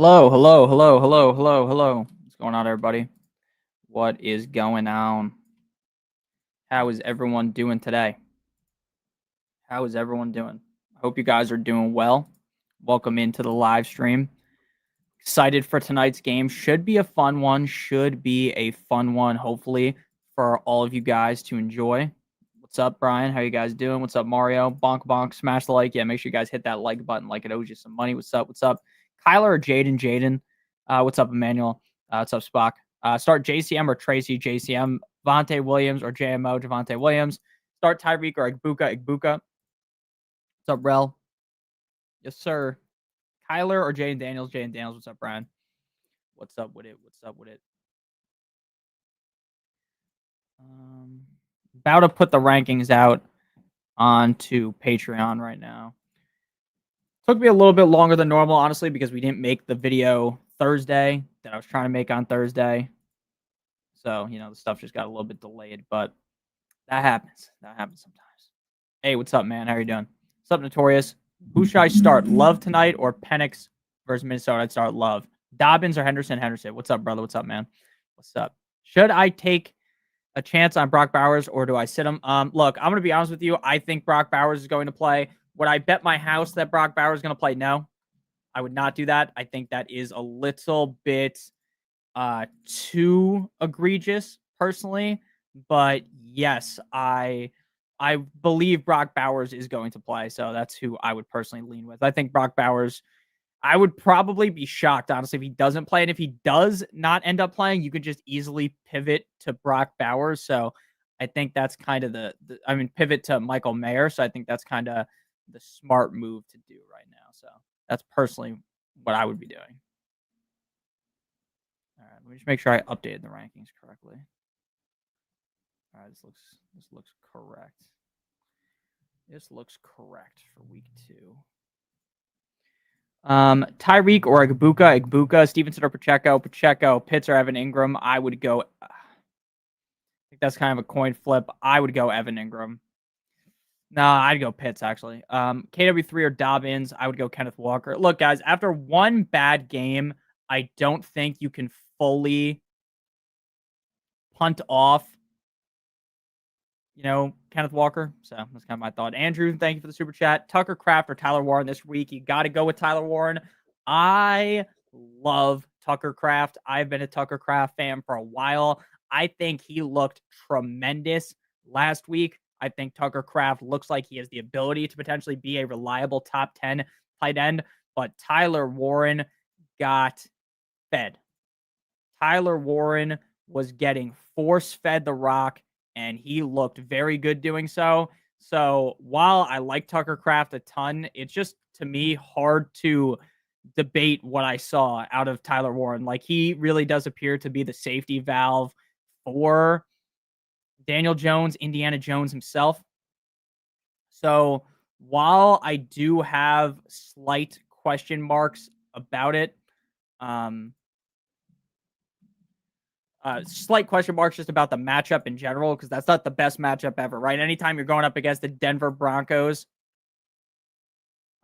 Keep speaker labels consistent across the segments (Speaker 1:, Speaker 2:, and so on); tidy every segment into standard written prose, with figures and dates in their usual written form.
Speaker 1: Hello, hello, hello, hello, hello, hello. What's going on, everybody? What is going on? How is everyone doing today? How is everyone doing? I hope you guys are doing well. Welcome into the live stream. Excited for tonight's game. Should be a fun one. Hopefully, for all of you guys to enjoy. What's up, Brian? How you guys doing? What's up, Mario? Bonk, bonk. Smash the like. Yeah, make sure you guys hit that like button like it owes you some money. What's up? What's up? Kyler or Jaden? Jaden. What's up, Emmanuel? What's up, Spock? Start JCM or Tracy? JCM. Javonte Williams or JMO? Javonte Williams. Start Tyreek or Igbuka? Igbuka. What's up, Rel? Yes, sir. Kyler or Jaden Daniels? Jaden Daniels. What's up, Brian? What's up with it? What's up with it? About to put the rankings out onto Patreon right now. Took me a little bit longer than normal, honestly, because we didn't make the video Thursday that I was trying to make on Thursday. So, the stuff just got a little bit delayed, but that happens. That happens sometimes. Hey, what's up, man? How you doing? What's up, Notorious? Who should I start? Love tonight or Penix versus Minnesota? I'd start Love. Dobbins or Henderson? Henderson. What's up, brother? What's up, man? What's up? Should I take a chance on Brock Bowers or do I sit him? Look, I'm going to be honest with you. I think Brock Bowers is going to play. Would I bet my house that Brock Bowers is going to play? No, I would not do that. I think that is a little bit too egregious personally. But yes, I believe Brock Bowers is going to play. So that's who I would personally lean with. I think Brock Bowers, I would probably be shocked, honestly, if he doesn't play. And if he does not end up playing, you could just easily pivot to Brock Bowers. So I think that's kind of pivot to Michael Mayer. So I think that's kind of the smart move to do right now. So that's personally what I would be doing. All right, let me just make sure I updated the rankings correctly. All right, this looks correct. This looks correct for week 2. Tyreek or Igbuka, Stevenson or Pacheco, Pitts or Evan Ingram. I would go. I think that's kind of a coin flip. I would go Evan Ingram. No, I'd go Pitts, actually. KW3 or Dobbins. I would go Kenneth Walker. Look, guys, after one bad game, I don't think you can fully punt off, Kenneth Walker. So that's kind of my thought. Andrew, thank you for the super chat. Tucker Kraft or Tyler Warren this week. You got to go with Tyler Warren. I love Tucker Kraft. I've been a Tucker Kraft fan for a while. I think he looked tremendous last week. I think Tucker Kraft looks like he has the ability to potentially be a reliable top 10 tight end, but Tyler Warren got fed. Tyler Warren was getting force-fed the rock, and he looked very good doing so. So while I like Tucker Kraft a ton, it's just, to me, hard to debate what I saw out of Tyler Warren. Like, he really does appear to be the safety valve for Daniel Jones, Indiana Jones himself. So while I do have slight question marks about it, slight question marks just about the matchup in general, because that's not the best matchup ever, right? Anytime you're going up against the Denver Broncos,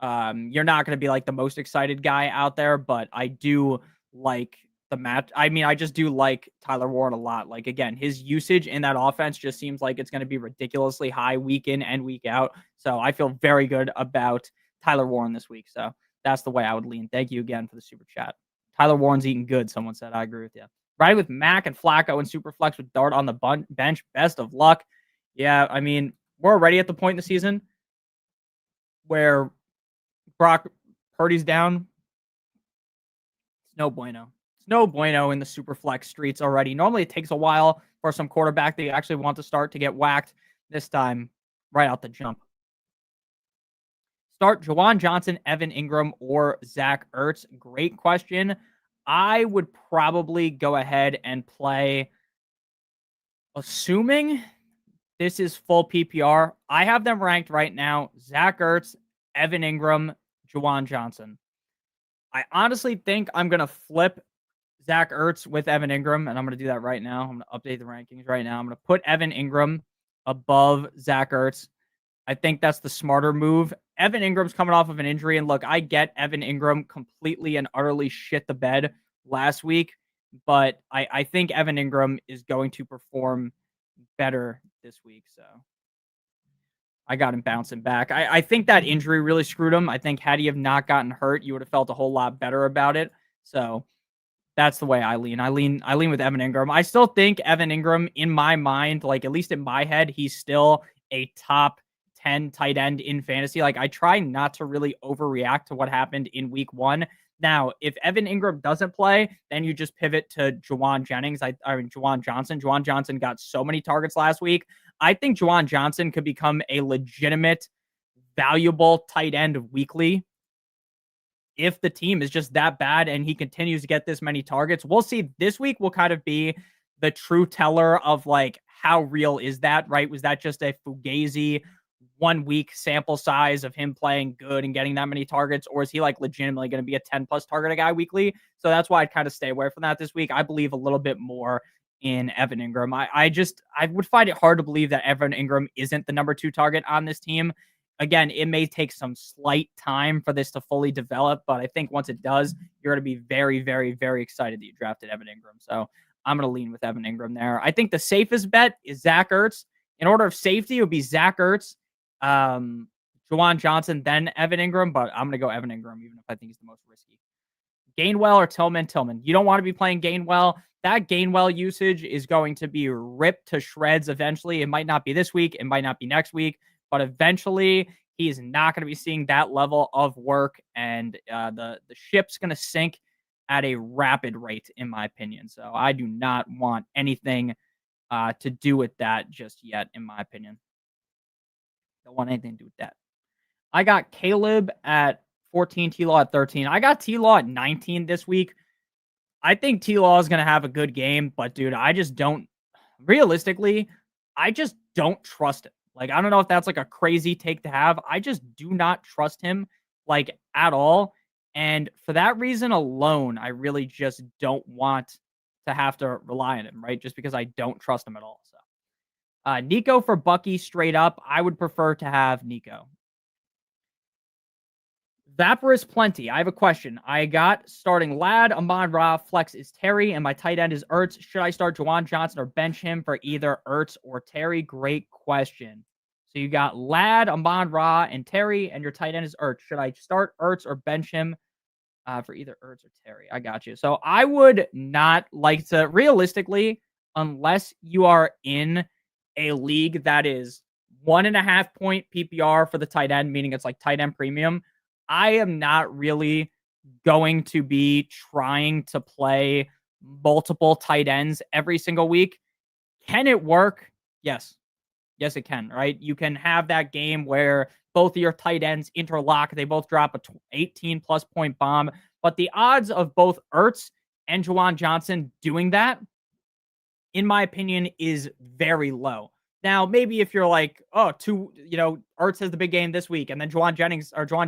Speaker 1: you're not going to be like the most excited guy out there, but I do like the match. I mean, I just do like Tyler Warren a lot. Like, again, his usage in that offense just seems like it's going to be ridiculously high week in and week out. So I feel very good about Tyler Warren this week. So that's the way I would lean. Thank you again for the super chat. Tyler Warren's eating good, someone said. I agree with you. Right with Mac and Flacco and Superflex with Dart on the bench. Best of luck. Yeah, I mean, we're already at the point in the season where Brock Purdy's down. It's no bueno. No bueno in the super flex streets already. Normally it takes a while for some quarterback that you actually want to start to get whacked. This time, right out the jump. Start Juwan Johnson, Evan Ingram, or Zach Ertz. Great question. I would probably go ahead and play, assuming this is full PPR. I have them ranked right now. Zach Ertz, Evan Ingram, Juwan Johnson. I honestly think I'm going to flip Zach Ertz with Evan Ingram, and I'm going to do that right now. I'm going to update the rankings right now. I'm going to put Evan Ingram above Zach Ertz. I think that's the smarter move. Evan Ingram's coming off of an injury, and look, I get Evan Ingram completely and utterly shit the bed last week, but I think Evan Ingram is going to perform better this week. So I got him bouncing back. I think that injury really screwed him. I think had he have not gotten hurt, you would have felt a whole lot better about it. So that's the way I lean. I lean with Evan Ingram. I still think Evan Ingram, in my mind, like at least in my head, he's still a top 10 tight end in fantasy. Like I try not to really overreact to what happened in week 1. Now, if Evan Ingram doesn't play, then you just pivot to Juwan Jennings. I mean, Juwan Johnson. Juwan Johnson got so many targets last week. I think Juwan Johnson could become a legitimate, valuable tight end weekly if the team is just that bad and he continues to get this many targets. We'll see. This week will kind of be the true teller of like how real is that, right? Was that just a fugazi 1 week sample size of him playing good and getting that many targets, or is he like legitimately going to be a 10 plus target a guy weekly? So that's why I'd kind of stay away from that this week. I believe a little bit more in Evan Ingram. I would find it hard to believe that Evan Ingram isn't the number 2 target on this team. Again, it may take some slight time for this to fully develop, but I think once it does, you're going to be very, very, very excited that you drafted Evan Ingram. So I'm going to lean with Evan Ingram there. I think the safest bet is Zach Ertz. In order of safety, it would be Zach Ertz, Juwan Johnson, then Evan Ingram, but I'm going to go Evan Ingram, even if I think he's the most risky. Gainwell or Tillman? Tillman. You don't want to be playing Gainwell. That Gainwell usage is going to be ripped to shreds eventually. It might not be this week. It might not be next week. But eventually, he is not going to be seeing that level of work, and the ship's going to sink at a rapid rate, in my opinion. So I do not want anything to do with that just yet, in my opinion. Don't want anything to do with that. I got Caleb at 14, T-Law at 13. I got T-Law at 19 this week. I think T-Law is going to have a good game, but dude, I just don't, realistically, I just don't trust him. Like, I don't know if that's like a crazy take to have. I just do not trust him like at all. And for that reason alone, I really just don't want to have to rely on him, right? Just because I don't trust him at all. So Nico for Bucky straight up. I would prefer to have Nico. Vaporous Plenty. I have a question. I got starting Lad, Amon-Ra, flex is Terry, and my tight end is Ertz. Should I start Juwan Johnson or bench him for either Ertz or Terry? Great question. So you got Lad, Amon-Ra, and Terry, and your tight end is Ertz. Should I start Ertz or bench him for either Ertz or Terry? I got you. So I would not like to, realistically, unless you are in a league that is 1.5 point PPR for the tight end, meaning it's like tight end premium, I am not really going to be trying to play multiple tight ends every single week. Can it work? Yes. Yes, it can, right? You can have that game where both of your tight ends interlock. They both drop a 18-plus point bomb. But the odds of both Ertz and Juwan Johnson doing that, in my opinion, is very low. Now, maybe if you're like, Ertz has the big game this week, and then Juwan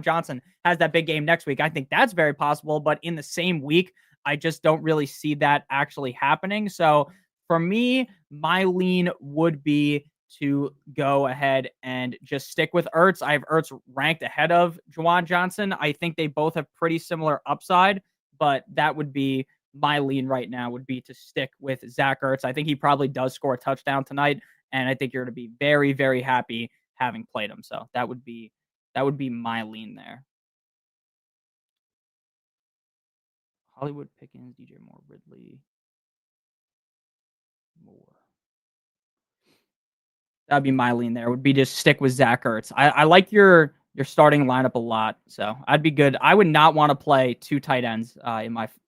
Speaker 1: Johnson has that big game next week, I think that's very possible. But in the same week, I just don't really see that actually happening. So for me, my lean would be to go ahead and just stick with Ertz. I have Ertz ranked ahead of Juwan Johnson. I think they both have pretty similar upside, but that would be my lean right now, would be to stick with Zach Ertz. I think he probably does score a touchdown tonight, and I think you're going to be very, very happy having played him. So that would be my lean there. Hollywood Pickens, DJ Moore, Ridley, Moore. That'd be my lean there. Would be just stick with Zach Ertz. I like your starting lineup a lot, so I'd be good. I would not want to play 2 tight ends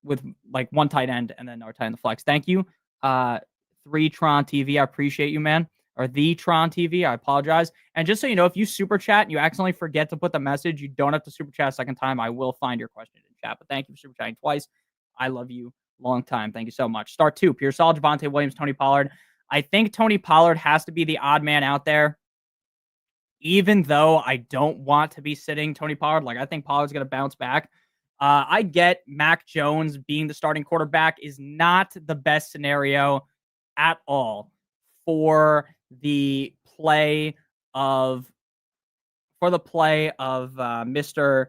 Speaker 1: with like 1 tight end and then another tight end the flex. Thank you, 3 Tron TV. I appreciate you, man. Or the Tron TV. I apologize. And just so you know, if you super chat and you accidentally forget to put the message, you don't have to super chat a second time. I will find your question in chat. But thank you for super chatting twice. I love you. Long time. Thank you so much. Start 2. Pierce All, Javonte Williams, Tony Pollard. I think Tony Pollard has to be the odd man out there, even though I don't want to be sitting Tony Pollard. Like, I think Pollard's going to bounce back. I get Mac Jones being the starting quarterback is not the best scenario at all for the play of for the play of Mr.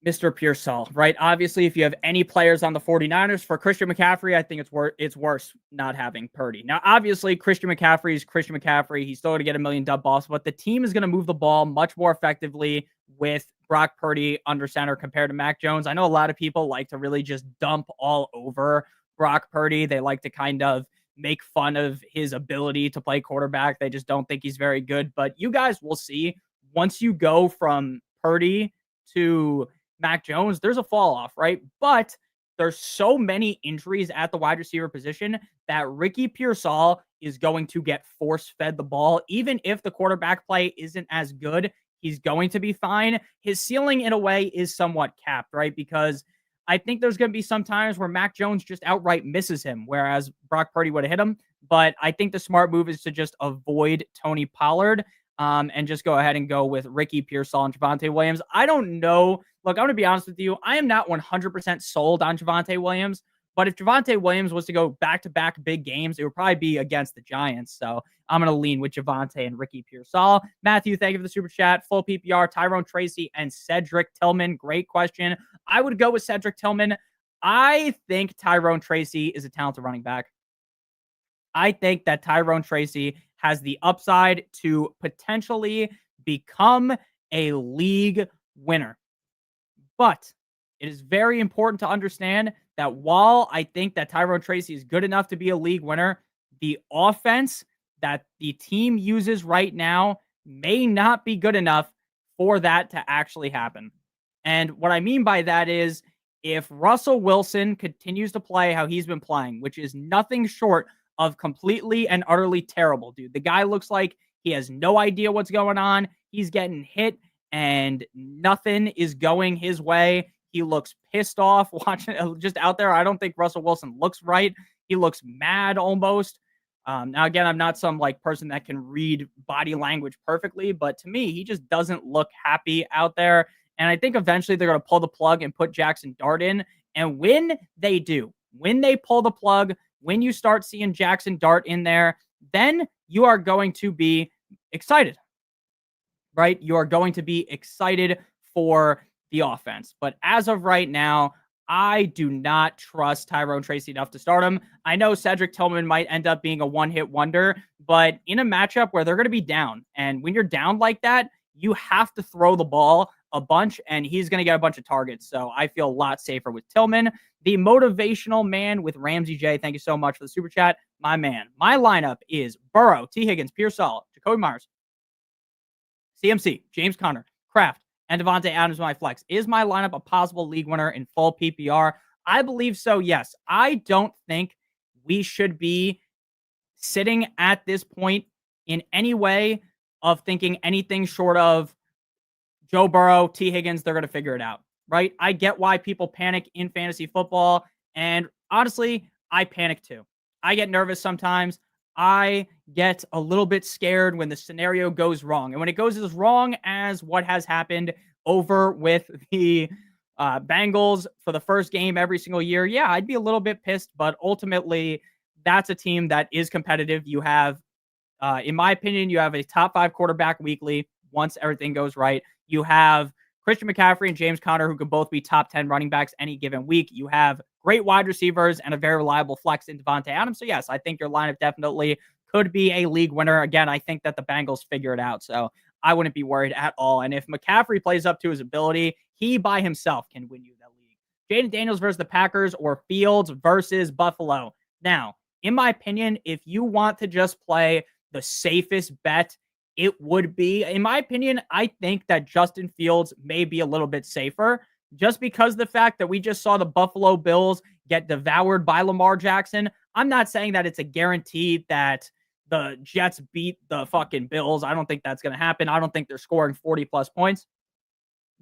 Speaker 1: Pearsall, right? Obviously, if you have any players on the 49ers, for Christian McCaffrey, I think it's worse not having Purdy. Now, obviously, Christian McCaffrey is Christian McCaffrey. He's still going to get a million dub balls, but the team is going to move the ball much more effectively with Brock Purdy under center compared to Mac Jones. I know a lot of people like to really just dump all over Brock Purdy. They like to kind of make fun of his ability to play quarterback. They just don't think he's very good. But you guys will see once you go from Purdy to Mac Jones, there's a fall off, right? But there's so many injuries at the wide receiver position that Ricky Pearsall is going to get force fed the ball. Even if the quarterback play isn't as good, he's going to be fine. His ceiling, in a way, is somewhat capped, right? Because I think there's going to be some times where Mac Jones just outright misses him, whereas Brock Purdy would have hit him. But I think the smart move is to just avoid Tony Pollard and just go ahead and go with Ricky Pearsall and Javonte Williams. I don't know. Look, I'm going to be honest with you. I am not 100% sold on Javonte Williams, but if Javonte Williams was to go back-to-back big games, it would probably be against the Giants. So I'm going to lean with Javonte and Ricky Pearsall. Matthew, thank you for the super chat. Full PPR, Tyrone Tracy and Cedric Tillman. Great question. I would go with Cedric Tillman. I think Tyrone Tracy is a talented running back. I think that Tyrone Tracy has the upside to potentially become a league winner. But it is very important to understand that while I think that Tyrone Tracy is good enough to be a league winner, the offense that the team uses right now may not be good enough for that to actually happen. And what I mean by that is if Russell Wilson continues to play how he's been playing, which is nothing short of completely and utterly terrible, dude. The guy looks like he has no idea what's going on. He's getting hit and nothing is going his way. He looks pissed off watching just out there. I don't think Russell Wilson looks right. He looks mad almost. Now, again, I'm not some like person that can read body language perfectly, but to me, he just doesn't look happy out there. And I think eventually they're going to pull the plug and put Jackson Dart in. And when they do, when they pull the plug, when you start seeing Jackson Dart in there, then you are going to be excited, right? You are going to be excited for the offense. But as of right now, I do not trust Tyrone Tracy enough to start him. I know Cedric Tillman might end up being a one-hit wonder, but in a matchup where they're going to be down, and when you're down like that, you have to throw the ball a bunch, and he's going to get a bunch of targets. So I feel a lot safer with Tillman. The motivational man with Ramsey J. Thank you so much for the super chat. My man. My lineup is Burrow, T. Higgins, Pearsall, Jacoby Myers, CMC, James Conner, Kraft, and Devontae Adams, my flex. Is my lineup a possible league winner in full PPR? I believe so, yes. I don't think we should be sitting at this point in any way of thinking anything short of Joe Burrow, T. Higgins, they're going to figure it out, right? I get why people panic in fantasy football, and honestly, I panic too. I get nervous sometimes. I get a little bit scared when the scenario goes wrong. And when it goes as wrong as what has happened over with the Bengals for the first game every single year, yeah, I'd be a little bit pissed. But ultimately, that's a team that is competitive. You have, in my opinion, you have a top 5 quarterback weekly once everything goes right. You have Christian McCaffrey and James Conner, who could both be top 10 running backs any given week. You have great wide receivers and a very reliable flex in Devontae Adams. So, yes, I think your lineup definitely could be a league winner. Again, I think that the Bengals figure it out, so I wouldn't be worried at all. And if McCaffrey plays up to his ability, he by himself can win you that league. Jaden Daniels versus the Packers or Fields versus Buffalo. Now, in my opinion, if you want to just play the safest bet, it would be, in my opinion, I think that Justin Fields may be a little bit safer just because of the fact that we just saw the Buffalo Bills get devoured by Lamar Jackson. I'm not saying that it's a guarantee that the Jets beat the fucking Bills. I don't think that's going to happen. I don't think they're scoring 40 plus points,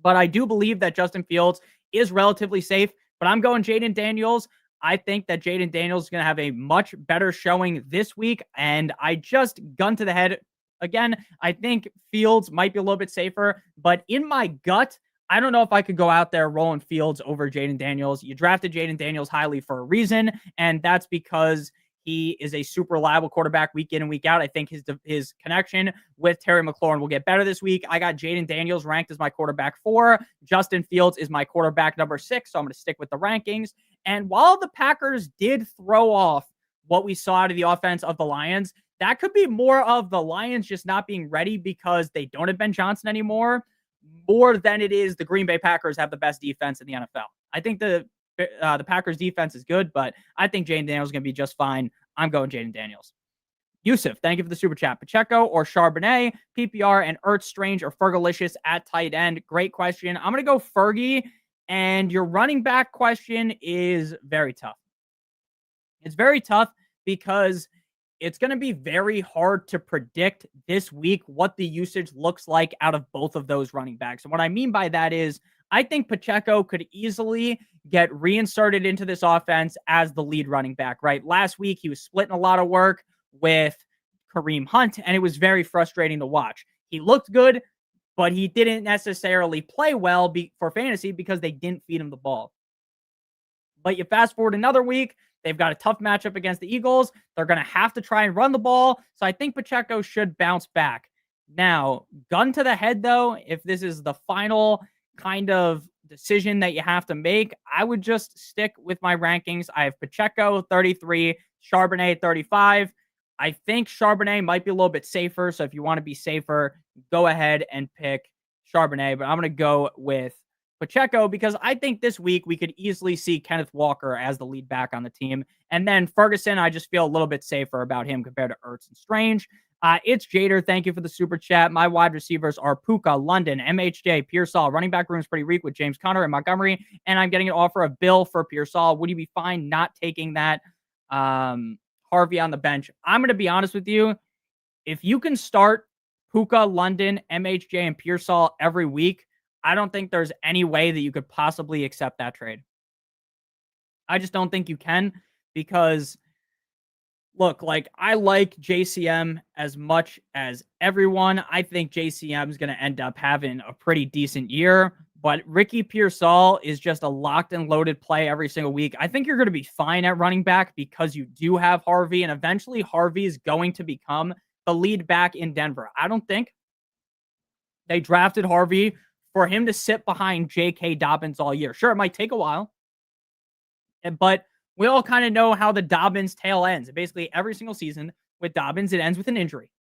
Speaker 1: but I do believe that Justin Fields is relatively safe, but I'm going Jaden Daniels. I think that Jaden Daniels is going to have a much better showing this week, and I just gun to the head. Again, I think Fields might be a little bit safer, but in my gut, I don't know if I could go out there rolling Fields over Jaden Daniels. You drafted Jaden Daniels highly for a reason, and that's because he is a super reliable quarterback week in and week out. I think his connection with Terry McLaurin will get better this week. I got Jaden Daniels ranked as my quarterback 4. Justin Fields is my quarterback number 6, so I'm going to stick with the rankings. And while the Packers did throw off what we saw out of the offense of the Lions, that could be more of the Lions just not being ready because they don't have Ben Johnson anymore, more than it is the Green Bay Packers have the best defense in the NFL. I think the Packers defense is good, but I think Jaden Daniels is going to be just fine. I'm going Jaden Daniels. Yusuf, thank you for the super chat. Pacheco or Charbonnet, PPR, and Ertz, Strange, or Fergalicious at tight end? Great question. I'm going to go Fergie, and your running back question is very tough. It's very tough because it's going to be very hard to predict this week what the usage looks like out of both of those running backs. And what I mean by that is I think Pacheco could easily get reinserted into this offense as the lead running back, right? Last week, he was splitting a lot of work with Kareem Hunt, and it was very frustrating to watch. He looked good, but he didn't necessarily play well for fantasy because they didn't feed him the ball. But you fast forward another week, they've got a tough matchup against the Eagles. They're going to have to try and run the ball. So I think Pacheco should bounce back. Now, gun to the head, though, if this is the final kind of decision that you have to make, I would just stick with my rankings. I have Pacheco 33, Charbonnet 35. I think Charbonnet might be a little bit safer. So if you want to be safer, go ahead and pick Charbonnet. But I'm going to go with Pacheco because I think this week we could easily see Kenneth Walker as the lead back on the team. And then Ferguson, I just feel a little bit safer about him compared to Ertz and Strange. It's Jader. Thank you for the super chat. My wide receivers are Puka, London, MHJ, Pearsall. Running back room is pretty weak with James Conner and Montgomery. And I'm getting an offer of Bill for Pearsall. Would you be fine not taking that Harvey on the bench? I'm going to be honest with you. If you can start Puka, London, MHJ, and Pearsall every week, I don't think there's any way that you could possibly accept that trade. I just don't think you can because, look, like I like JCM as much as everyone. I think JCM is going to end up having a pretty decent year, but Ricky Pearsall is just a locked and loaded play every single week. I think you're going to be fine at running back because you do have Harvey, and eventually Harvey is going to become the lead back in Denver. I don't think they drafted Harvey for him to sit behind J.K. Dobbins all year. Sure, it might take a while, but we all kind of know how the Dobbins tale ends. Basically, every single season with Dobbins, it ends with an injury.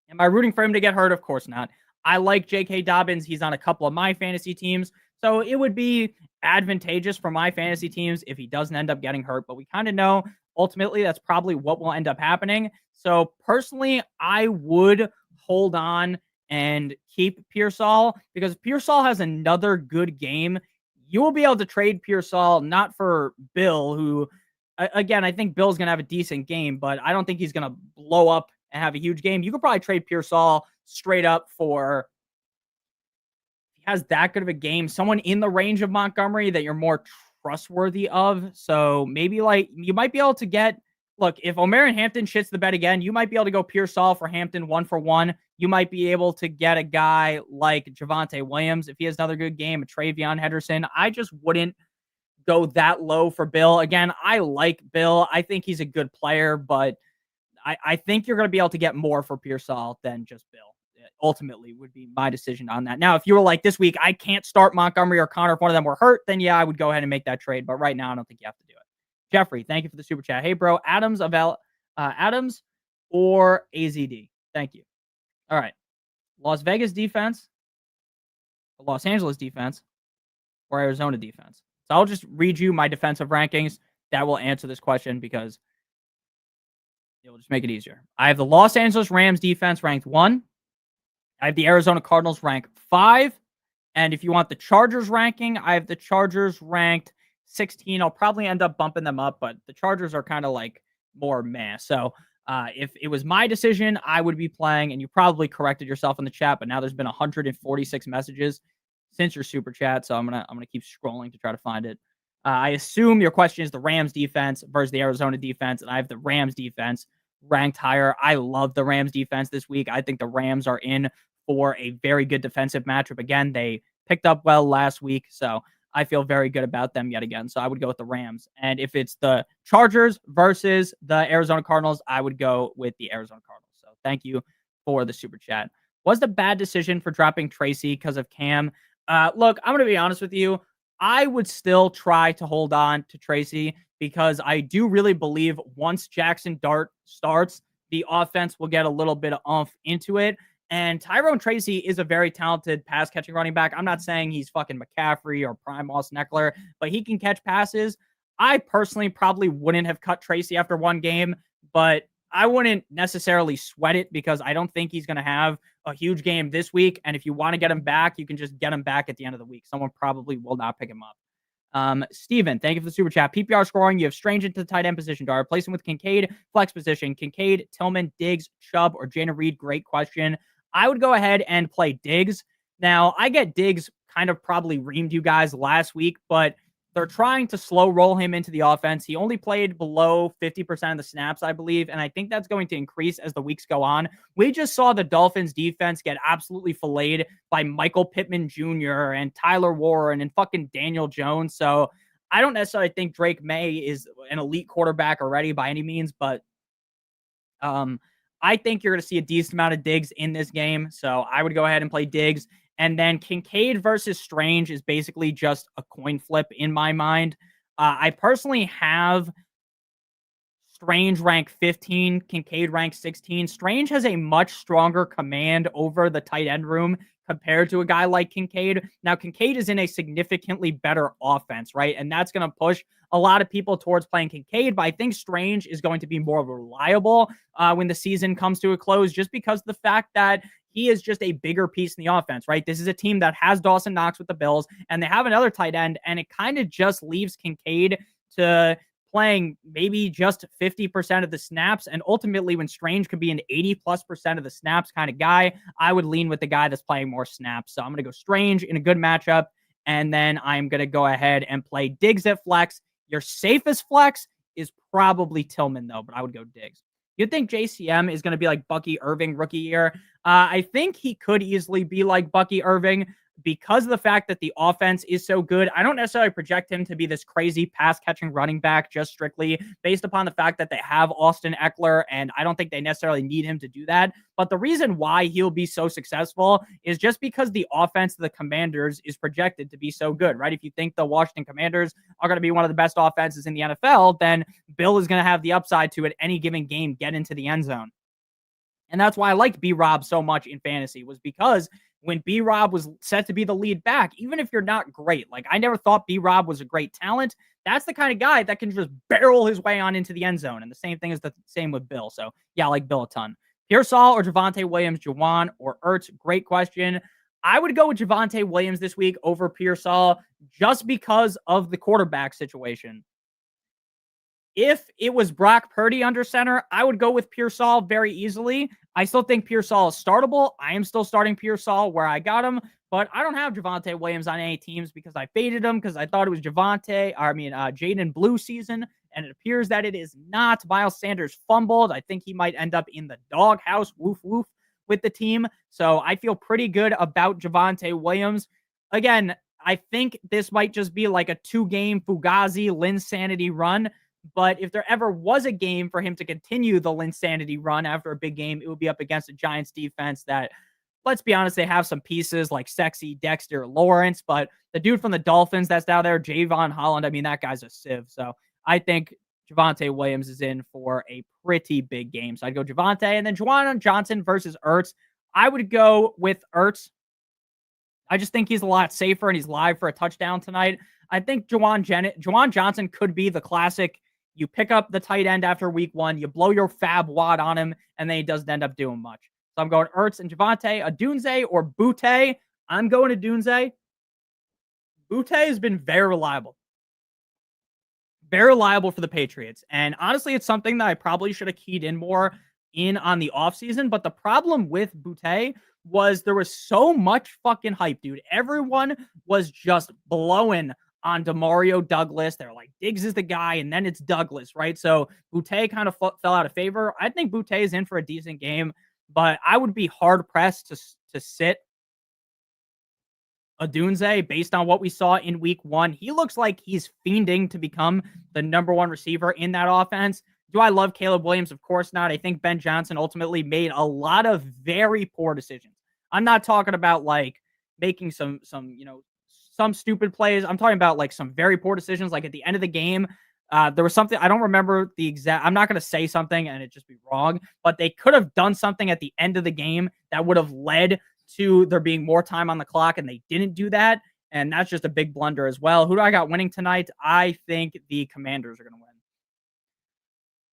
Speaker 1: Am I rooting for him to get hurt? Of course not. I like J.K. Dobbins. He's on a couple of my fantasy teams, so it would be advantageous for my fantasy teams if he doesn't end up getting hurt, but we kind of know ultimately that's probably what will end up happening. So personally, I would hold on and keep Pearsall because if Pearsall has another good game, you will be able to trade Pearsall, not for Bill, who, again, I think Bill's going to have a decent game, but I don't think he's going to blow up and have a huge game. You could probably trade Pearsall straight up for, if he has that good of a game, someone in the range of Montgomery that you're more trustworthy of. So maybe like you might be able to get, look, if Omer and Hampton shits the bed again, you might be able to go Pearsall for Hampton 1-for-1. You might be able to get a guy like Javonte Williams if he has another good game, a Travion Henderson. I just wouldn't go that low for Bill. Again, I like Bill. I think he's a good player, but I think you're going to be able to get more for Pearsall than just Bill. Ultimately would be my decision on that. Now, if you were like this week, I can't start Montgomery or Connor if one of them were hurt, then yeah, I would go ahead and make that trade. But right now, I don't think you have to do it. Jeffrey, thank you for the super chat. Hey, bro, Adams or AZD? Thank you. All right. Las Vegas defense, Los Angeles defense, or Arizona defense? So I'll just read you my defensive rankings. That will answer this question because it will just make it easier. I have the Los Angeles Rams defense ranked 1. I have the Arizona Cardinals ranked 5. And if you want the Chargers ranking, I have the Chargers ranked 16. I'll probably end up bumping them up, but the Chargers are kind of like more meh. So if it was my decision, I would be playing, and you probably corrected yourself in the chat, but now there's been 146 messages since your super chat, so I'm gonna keep scrolling to try to find it. I assume your question is the Rams defense versus the Arizona defense, and I have the Rams defense ranked higher. I love the Rams defense this week. I think the Rams are in for a very good defensive matchup. Again, they picked up well last week, so I feel very good about them yet again. So I would go with the Rams. And if it's the Chargers versus the Arizona Cardinals, I would go with the Arizona Cardinals. So thank you for the super chat. Was the bad decision for dropping Tracy because of Cam? Look, I'm going to be honest with you. I would still try to hold on to Tracy because I do really believe once Jackson Dart starts, the offense will get a little bit of oomph into it. And Tyrone Tracy is a very talented pass catching running back. I'm not saying he's fucking McCaffrey or prime Austin Eckler, but he can catch passes. I personally probably wouldn't have cut Tracy after one game, but I wouldn't necessarily sweat it because I don't think he's going to have a huge game this week. And if you want to get him back, you can just get him back at the end of the week. Someone probably will not pick him up. Steven, thank you for the super chat. PPR scoring, you have Strange into the tight end position. Do I replace him with Kincaid? Flex position, Kincaid, Tillman, Diggs, Chubb, or Jana Reed? Great question. I would go ahead and play Diggs. Now, I get Diggs kind of probably reamed you guys last week, but they're trying to slow roll him into the offense. He only played below 50% of the snaps, I believe, and I think that's going to increase as the weeks go on. We just saw the Dolphins defense get absolutely filleted by Michael Pittman Jr. and Tyler Warren and fucking Daniel Jones. So I don't necessarily think Drake May is an elite quarterback already by any means, but I think you're going to see a decent amount of Diggs in this game. So I would go ahead and play Diggs. And then Kincaid versus Strange is basically just a coin flip in my mind. I personally have Strange rank 15, Kincaid rank 16. Strange has a much stronger command over the tight end room compared to a guy like Kincaid. Now, Kincaid is in a significantly better offense, right? And that's going to push a lot of people towards playing Kincaid, but I think Strange is going to be more reliable when the season comes to a close just because of the fact that he is just a bigger piece in the offense, right? This is a team that has Dawson Knox with the Bills, and they have another tight end, and it kind of just leaves Kincaid to playing maybe just 50% of the snaps. And ultimately, when Strange could be an 80+% of the snaps kind of guy, I would lean with the guy that's playing more snaps. So I'm going to go Strange in a good matchup. And then I'm going to go ahead and play Diggs at flex. Your safest flex is probably Tillman, though, but I would go Diggs. You'd think JCM is going to be like Bucky Irving rookie year. I think he could easily be like Bucky Irving because of the fact that the offense is so good. I don't necessarily project him to be this crazy pass catching running back just strictly based upon the fact that they have Austin Eckler, and I don't think they necessarily need him to do that. But the reason why he'll be so successful is just because the offense of the Commanders is projected to be so good, right? If you think the Washington Commanders are going to be one of the best offenses in the NFL, then Bill is going to have the upside to at any given game get into the end zone. And that's why I liked B-Rob so much in fantasy, was because when B-Rob was set to be the lead back, even if you're not great, like I never thought B-Rob was a great talent, that's the kind of guy that can just barrel his way on into the end zone. And the same thing is the same with Bill. So yeah, I like Bill a ton. Pearsall or Javonte Williams, Juwan or Ertz? Great question. I would go with Javonte Williams this week over Pearsall just because of the quarterback situation. If it was Brock Purdy under center, I would go with Pearsall very easily. I still think Pearsall is startable. I am still starting Pearsall where I got him, but I don't have Javonte Williams on any teams because I faded him because I thought it was Jaden Blue season, and it appears that it is not. Miles Sanders fumbled. I think he might end up in the doghouse, woof, woof, with the team. So I feel pretty good about Javonte Williams. Again, I think this might just be like a 2-game Fugazi Linsanity run. But if there ever was a game for him to continue the Linsanity run after a big game, it would be up against a Giants defense that, let's be honest, they have some pieces like Sexy, Dexter, Lawrence, but the dude from the Dolphins that's down there, Javon Holland, I mean, that guy's a sieve. So I think Javonte Williams is in for a pretty big game. So I'd go Javonte, and then Juwan Johnson versus Ertz. I would go with Ertz. I just think he's a lot safer, and he's live for a touchdown tonight. I think Juwan Johnson could be the classic. You pick up the tight end after week 1, you blow your fab wad on him, and then he doesn't end up doing much. So I'm going Ertz and Javonte, Adunze or Butte. I'm going to Adunze. Butte has been very reliable. Very reliable for the Patriots. And honestly, it's something that I probably should have keyed in more in on the offseason. But the problem with Butte was there was so much fucking hype, dude. Everyone was just blowing on Demario Douglas. They're like, Diggs is the guy, and then it's Douglas, right? So Butte kind of fell out of favor. I think Butte is in for a decent game, but I would be hard-pressed to sit Odunze, based on what we saw in week 1, he looks like he's fiending to become the number 1 receiver in that offense. Do I love Caleb Williams? Of course not. I think Ben Johnson ultimately made a lot of very poor decisions. I'm not talking about like making some stupid plays. I'm talking about like some very poor decisions. Like at the end of the game, there was something I don't remember the exact. I'm not going to say something and it just be wrong, but they could have done something at the end of the game that would have led to there being more time on the clock, and they didn't do that. And that's just a big blunder as well. Who do I got winning tonight? I think the Commanders are going to win.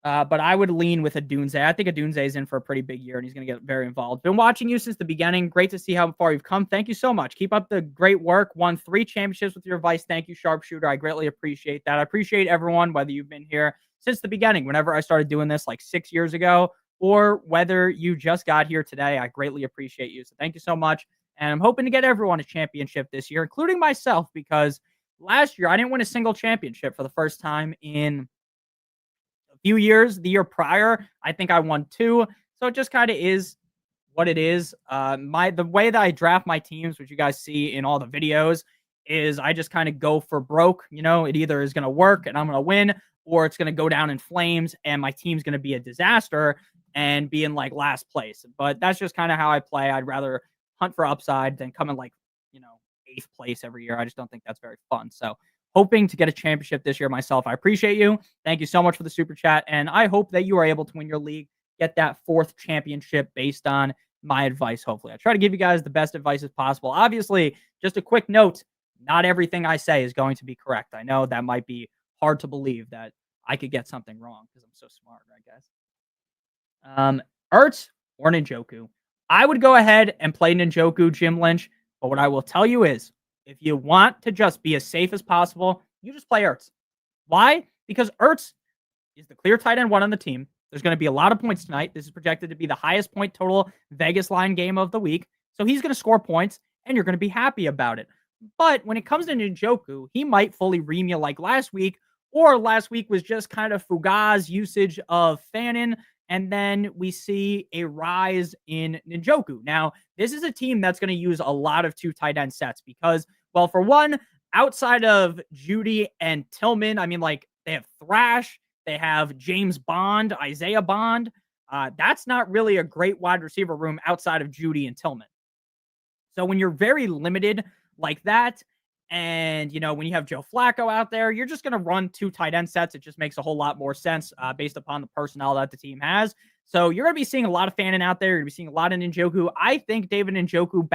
Speaker 1: But I would lean with Odunze. I think Odunze is in for a pretty big year, and he's going to get very involved. Been watching you since the beginning. Great to see how far you've come. Thank you so much. Keep up the great work. Won 3 championships with your advice. Thank you, Sharpshooter. I greatly appreciate that. I appreciate everyone, whether you've been here since the beginning, whenever I started doing this like 6 years ago, or whether you just got here today. I greatly appreciate you. So thank you so much. And I'm hoping to get everyone a championship this year, including myself, because last year I didn't win a single championship for the first time in few years. The year prior, I think I won 2. So it just kind of is what it is. The way that I draft my teams, which you guys see in all the videos, is I just kind of go for broke. It either is going to work and I'm going to win, or it's going to go down in flames and my team's going to be a disaster and be in like last place. But that's just kind of how I play. I'd rather hunt for upside than come in like, 8th place every year. I just don't think that's very fun. So hoping to get a championship this year myself. I appreciate you. Thank you so much for the super chat. And I hope that you are able to win your league, get that 4th championship based on my advice. Hopefully, I try to give you guys the best advice as possible. Obviously, just a quick note, not everything I say is going to be correct. I know that might be hard to believe that I could get something wrong because I'm so smart, right, guys? Ertz or Njoku? I would go ahead and play Njoku, Jim Lynch. But what I will tell you is, if you want to just be as safe as possible, you just play Ertz. Why? Because Ertz is the clear tight end 1 on the team. There's going to be a lot of points tonight. This is projected to be the highest point total Vegas line game of the week. So he's going to score points, and you're going to be happy about it. But when it comes to Njoku, he might fully ream you like last week, or last week was just kind of Fugaz usage of Fannin, and then we see a rise in Njoku. Now, this is a team that's going to use a lot of 2 tight end sets because, well, for one, outside of Judy and Tillman, I mean, like, they have Thrash, they have James Bond, Isaiah Bond. That's not really a great wide receiver room outside of Judy and Tillman. So when you're very limited like that, and, when you have Joe Flacco out there, you're just going to run 2 tight end sets. It just makes a whole lot more sense based upon the personnel that the team has. So you're going to be seeing a lot of Fannin out there. You're going to be seeing a lot of Njoku. I think David Njoku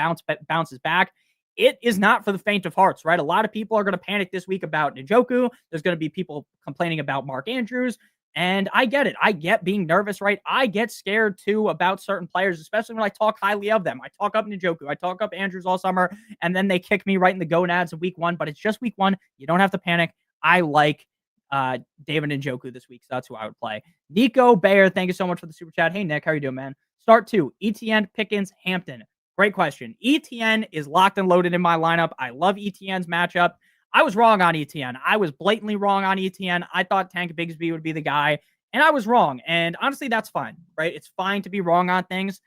Speaker 1: bounces back. It is not for the faint of hearts, right? A lot of people are going to panic this week about Njoku. There's going to be people complaining about Mark Andrews. And I get it. I get being nervous, right? I get scared too about certain players, especially when I talk highly of them. I talk up Njoku. I talk up Andrews all summer, and then they kick me right in the gonads in week 1. But it's just week 1. You don't have to panic. I like David Njoku this week, so that's who I would play. Nico Bayer, thank you so much for the super chat. Hey, Nick, how you doing, man? Start 2. ETN, Pickens, Hampton. Great question. ETN is locked and loaded in my lineup. I love ETN's matchup. I was wrong on ETN. I was blatantly wrong on ETN. I thought Tank Bigsby would be the guy, and I was wrong. And honestly, that's fine, right? It's fine to be wrong on things.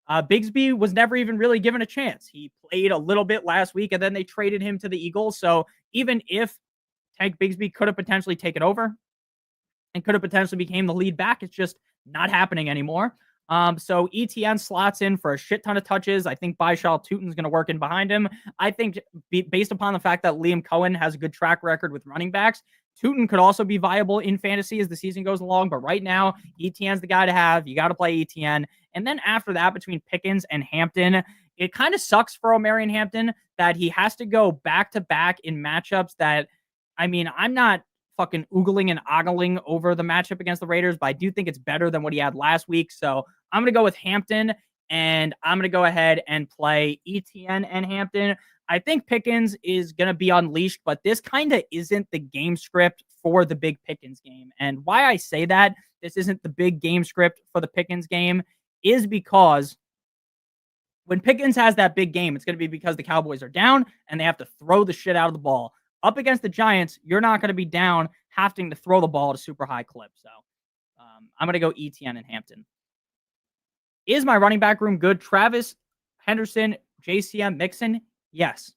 Speaker 1: Bigsby was never even really given a chance. He played a little bit last week, and then they traded him to the Eagles. So even if Tank Bigsby could have potentially taken over and could have potentially became the lead back, it's just not happening anymore. So ETN slots in for a shit ton of touches. I think Baishal Tutin's going to work in behind him. I think based upon the fact that Liam Cohen has a good track record with running backs, Tutin could also be viable in fantasy as the season goes along. But right now, ETN's the guy to have. You got to play ETN. And then after that, between Pickens and Hampton, it kind of sucks for Omarion Hampton that he has to go back-to-back in matchups that, I mean, I'm not fucking oogling and ogling over the matchup against the Raiders, but I do think it's better than what he had last week. So I'm going to go with Hampton, and I'm going to go ahead and play ETN and Hampton. I think Pickens is going to be unleashed, but this kind of isn't the game script for the big Pickens game. And why I say that this isn't the big game script for the Pickens game is because when Pickens has that big game, it's going to be because the Cowboys are down and they have to throw the shit out of the ball. Up against the Giants, you're not going to be down having to throw the ball at a super high clip. So I'm going to go ETN and Hampton. Is my running back room good? Travis, Henderson, JCM, Mixon? Yes.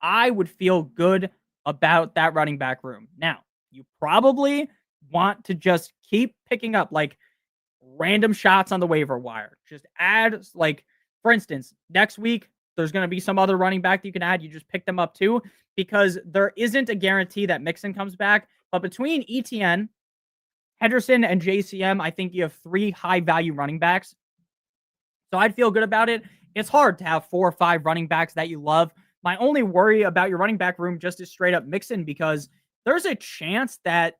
Speaker 1: I would feel good about that running back room. Now, you probably want to just keep picking up like random shots on the waiver wire. Just add, like, for instance, next week, there's going to be some other running back that you can add. You just pick them up too, because there isn't a guarantee that Mixon comes back. But between ETN, Henderson, and JCM, I think you have 3 high value running backs. So I'd feel good about it. It's hard to have 4 or 5 running backs that you love. My only worry about your running back room just is straight up Mixon, because there's a chance that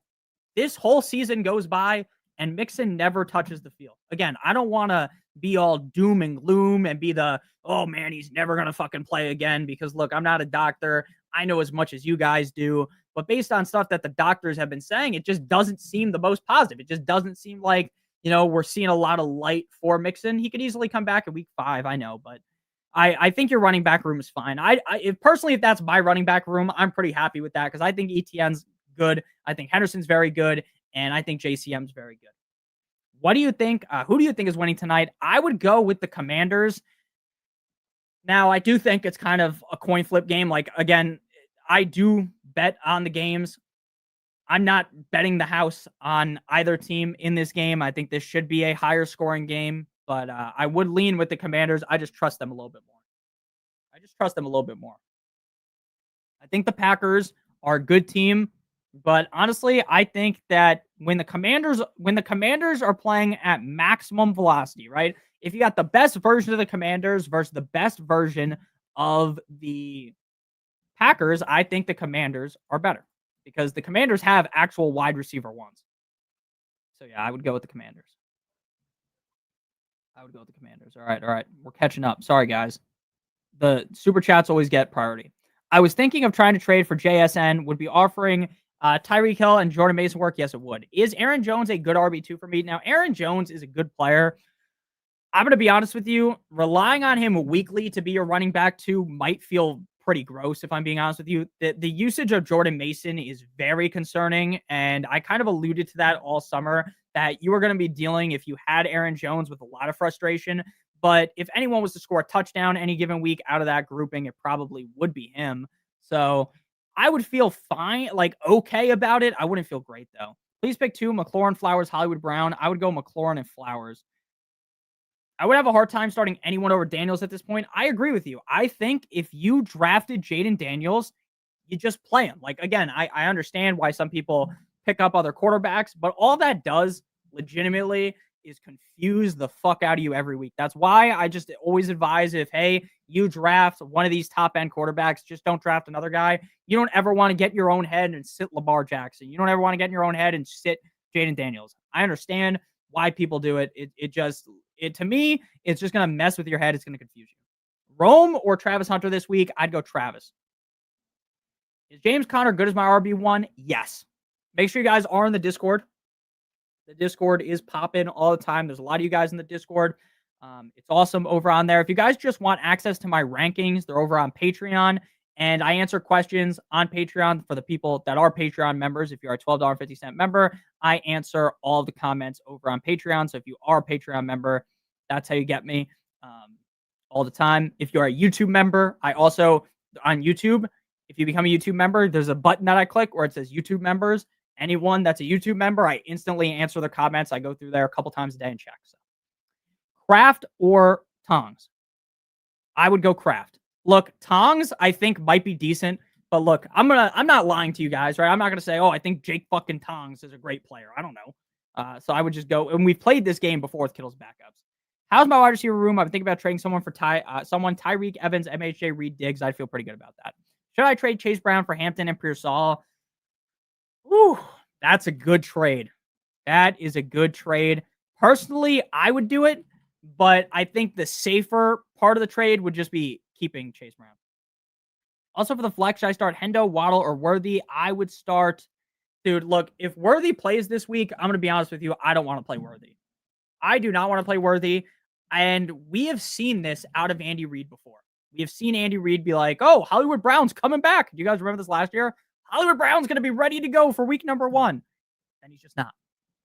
Speaker 1: this whole season goes by and Mixon never touches the field. Again, I don't want to be all doom and gloom and be the, oh man, he's never going to fucking play again, because look, I'm not a doctor. I know as much as you guys do, but based on stuff that the doctors have been saying, it just doesn't seem the most positive. It just doesn't seem like, we're seeing a lot of light for Mixon. He could easily come back in week 5, I know, but I think your running back room is fine. If that's my running back room, I'm pretty happy with that, because I think ETN's good. I think Henderson's very good, and I think JCM's very good. What do you think? Who do you think is winning tonight? I would go with the Commanders. Now, I do think it's kind of a coin flip game. Like, again, I do bet on the games. I'm not betting the house on either team in this game. I think this should be a higher scoring game, but I would lean with the Commanders. I just trust them a little bit more. I think the Packers are a good team, but honestly, I think that when the Commanders are playing at maximum velocity, right? If you got the best version of the Commanders versus the best version of the Packers, I think the Commanders are better, because the Commanders have actual wide receiver ones. So yeah, I would go with the Commanders. All right. We're catching up. Sorry, guys. The super chats always get priority. I was thinking of trying to trade for JSN. Would be offering Tyreek Hill and Jordan Mason work? Yes, it would. Is Aaron Jones a good RB2 for me? Now, Aaron Jones is a good player. I'm going to be honest with you. Relying on him weekly to be your running back 2 might feel pretty gross, if I'm being honest with you. The usage of Jordan Mason is very concerning, and I kind of alluded to that all summer, that you were going to be dealing, if you had Aaron Jones, with a lot of frustration. But if anyone was to score a touchdown any given week out of that grouping, it probably would be him. So I would feel fine, like okay about it. I wouldn't feel great, though. Please pick 2, McLaurin, Flowers, Hollywood Brown. I would go McLaurin and Flowers. I would have a hard time starting anyone over Daniels at this point. I agree with you. I think if you drafted Jaden Daniels, you just play him. Like, again, I understand why some people pick up other quarterbacks, but all that does legitimately is confuse the fuck out of you every week. That's why I just always advise, if, hey, you draft one of these top end quarterbacks, just don't draft another guy. You don't ever want to get in your own head and sit Lamar Jackson. You don't ever want to get in your own head and sit Jaden Daniels. I understand why people do it. To me, it's just going to mess with your head. It's going to confuse you. Rome or Travis Hunter this week? I'd go Travis. Is James Conner good as my RB1? Yes. Make sure you guys are in the Discord. The Discord is popping all the time. There's a lot of you guys in the Discord. It's awesome over on there. If you guys just want access to my rankings, they're over on Patreon. And I answer questions on Patreon for the people that are Patreon members. If you're a $12.50 member, I answer all the comments over on Patreon. So if you are a Patreon member, that's how you get me all the time. If you're a YouTube member, I also, on YouTube, if you become a YouTube member, there's a button that I click where it says YouTube members. Anyone that's a YouTube member, I instantly answer the comments. I go through there a couple times a day and check. So, Kraft or Tongs? I would go Kraft. Look, Tongs, I think, might be decent, but look, I'm not lying to you guys, right? I'm not gonna say, oh, I think Jake fucking Tongs is a great player. I don't know. So I would just go, and we've played this game before with Kittle's backups. How's my wide receiver room? I'm thinking about trading someone for Tyreek Evans, MHJ, Reed Diggs. I'd feel pretty good about that. Should I trade Chase Brown for Hampton and Pearsall? Ooh, that's a good trade. That is a good trade. Personally, I would do it, but I think the safer part of the trade would just be keeping Chase Brown. Also, for the flex, should I start Hendo, Waddle, or Worthy? I would start... Dude, look, if Worthy plays this week, I'm going to be honest with you, I don't want to play Worthy. I do not want to play Worthy, and we have seen this out of Andy Reid before. We have seen Andy Reid be like, oh, Hollywood Brown's coming back. Do you guys remember this last year? Hollywood Brown's going to be ready to go for week number 1. And he's just not,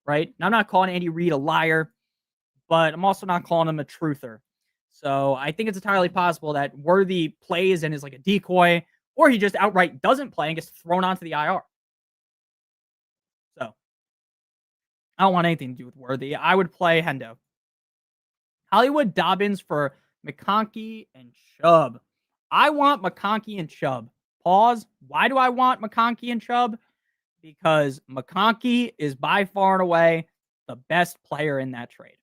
Speaker 1: right? Now, I'm not calling Andy Reid a liar, but I'm also not calling him a truther. So I think it's entirely possible that Worthy plays and is like a decoy, or he just outright doesn't play and gets thrown onto the IR. So I don't want anything to do with Worthy. I would play Hendo. Hollywood Dobbins for McConkey and Chubb. I want McConkey and Chubb. Pause. Why do I want McConkey and Chubb? Because McConkey is by far and away the best player in that trade.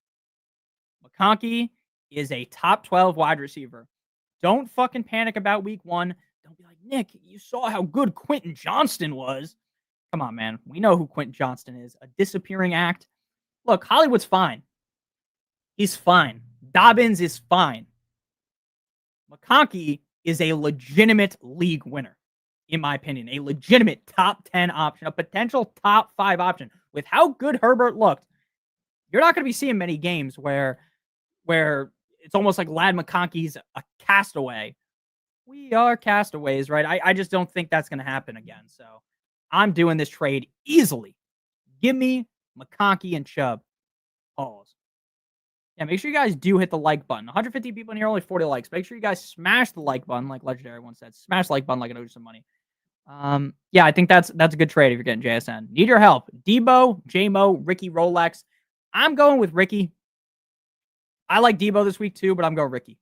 Speaker 1: McConkey is a top 12 wide receiver. Don't fucking panic about week 1. Don't be like, Nick, you saw how good Quentin Johnston was. Come on, man. We know who Quentin Johnston is. A disappearing act. Look, Hollywood's fine. He's fine. Dobbins is fine. McConkey is a legitimate league winner, in my opinion. A legitimate top 10 option, a potential top 5 option. With how good Herbert looked, you're not going to be seeing many games where it's almost like Lad McConkey's a castaway. We are castaways, right? I just don't think that's going to happen again. So I'm doing this trade easily. Give me McConkey and Chubb. Pause. Yeah, make sure you guys do hit the like button. 150 people in here, only 40 likes. Make sure you guys smash the like button, like Legendary once said. Smash the like button like I owe you some money. Yeah, I think that's a good trade if you're getting JSN. Need your help. Debo, JMO, Ricky Rolex. I'm going with Ricky. I like Debo this week too, but I'm going Ricky.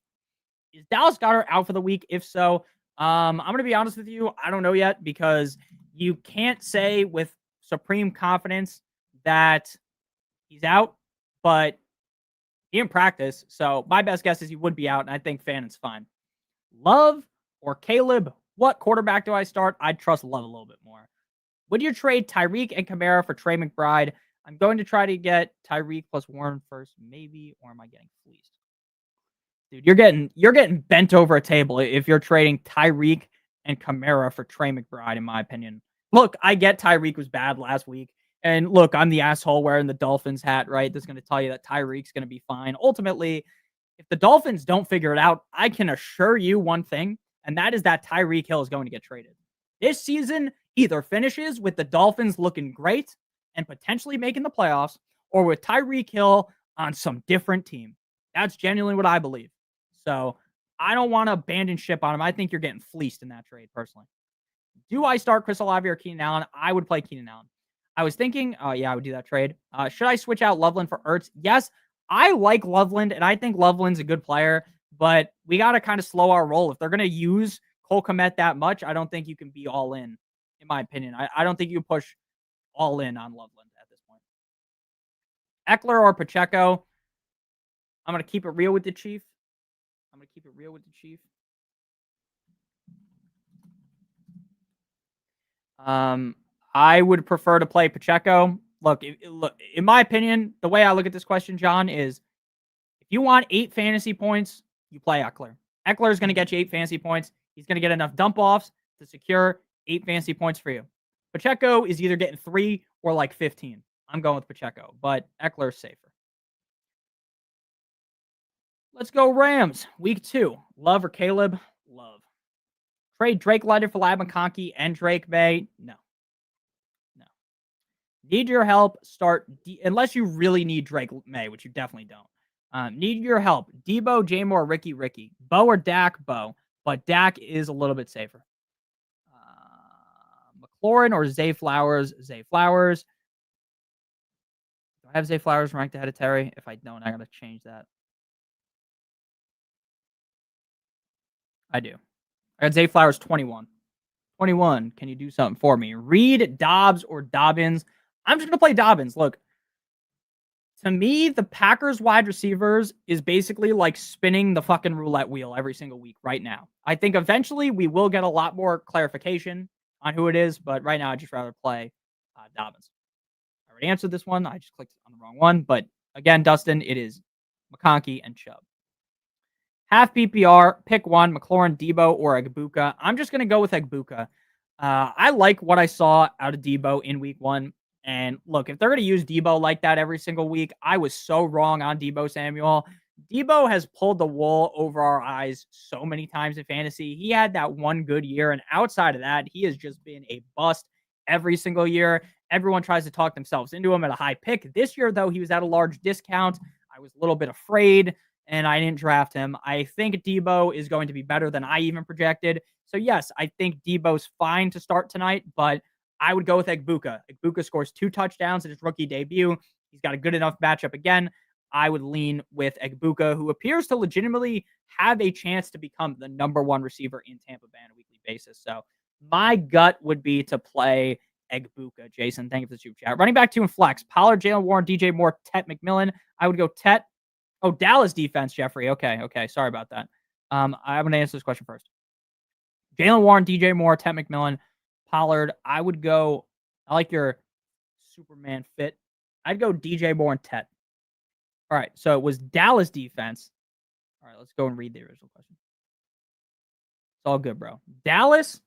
Speaker 1: Is Dallas Goedert out for the week? If so, I'm going to be honest with you. I don't know yet because you can't say with supreme confidence that he's out, but he didn't practice. So my best guess is he would be out, and I think Fannon's fine. Love or Caleb? What quarterback do I start? I'd trust Love a little bit more. Would you trade Tyreek and Kamara for Trey McBride? I'm going to try to get Tyreek plus Warren first, maybe, or am I getting fleeced? Dude, you're getting bent over a table if you're trading Tyreek and Kamara for Trey McBride, in my opinion. Look, I get Tyreek was bad last week. And look, I'm the asshole wearing the Dolphins hat, right? That's going to tell you that Tyreek's going to be fine. Ultimately, if the Dolphins don't figure it out, I can assure you one thing, and that is that Tyreek Hill is going to get traded. This season either finishes with the Dolphins looking great and potentially making the playoffs, or with Tyreek Hill on some different team. That's genuinely what I believe. So I don't want to abandon ship on him. I think you're getting fleeced in that trade, personally. Do I start Chris Olave or Keenan Allen? I would play Keenan Allen. I was thinking, yeah, I would do that trade. Should I switch out Loveland for Ertz? Yes, I like Loveland, and I think Loveland's a good player, but we got to kind of slow our roll. If they're going to use Cole Kmet that much, I don't think you can be all in my opinion. I don't think you push all in on Loveland at this point. Eckler or Pacheco? I'm going to keep it real with the Chief. I would prefer to play Pacheco. Look, in my opinion, the way I look at this question, John, is if you want 8 fantasy points, you play Eckler. Eckler is going to get you 8 fantasy points. He's going to get enough dump offs to secure 8 fantasy points for you. Pacheco is either getting 3 or like 15. I'm going with Pacheco, but Eckler's safer. Let's go Rams. Week 2. Love or Caleb? Love. Trade Drake London for Lab McConkey and Drake May? No. Need your help? Unless you really need Drake May, which you definitely don't. Need your help? Debo, J-Mo, or Ricky? Bo or Dak? Bo. But Dak is a little bit safer. McLaurin or Zay Flowers? Zay Flowers. Do I have Zay Flowers ranked ahead of Terry? If I don't, I got to change that. I do. I got Zay Flowers 21. 21. Can you do something for me? Reed, Dobbs, or Dobbins? I'm just going to play Dobbins. Look, to me, the Packers wide receivers is basically like spinning the fucking roulette wheel every single week right now. I think eventually we will get a lot more clarification on who it is, but right now I'd just rather play Dobbins. I already answered this one. I just clicked on the wrong one. But again, Dustin, it is McConkey and Chubb. Half PPR, pick one, McLaurin, Debo, or Egbuka. I'm just going to go with Egbuka. I like what I saw out of Debo in week 1. And look, if they're going to use Debo like that every single week, I was so wrong on Debo Samuel. Debo has pulled the wool over our eyes so many times in fantasy. He had that one good year, and outside of that, he has just been a bust every single year. Everyone tries to talk themselves into him at a high pick. This year, though, he was at a large discount. I was a little bit afraid, and I didn't draft him. I think Debo is going to be better than I even projected. So, yes, I think Debo's fine to start tonight, but I would go with Egbuka. Egbuka scores 2 touchdowns in his rookie debut. He's got a good enough matchup again. I would lean with Egbuka, who appears to legitimately have a chance to become the number 1 receiver in Tampa Bay on a weekly basis. So my gut would be to play Egbuka. Jason, thank you for the super chat. Running back 2 in flex. Pollard, Jalen Warren, DJ Moore, Tet McMillan. I would go Tet. Oh, Dallas defense, Jeffrey. Okay. Sorry about that. I'm going to answer this question first. Jalen Warren, DJ Moore, Tet McMillan, Pollard. I would go, I like your Superman fit. I'd go DJ Moore and Tet. All right, so it was Dallas defense. All right, let's go and read the original question. It's all good, bro. Dallas.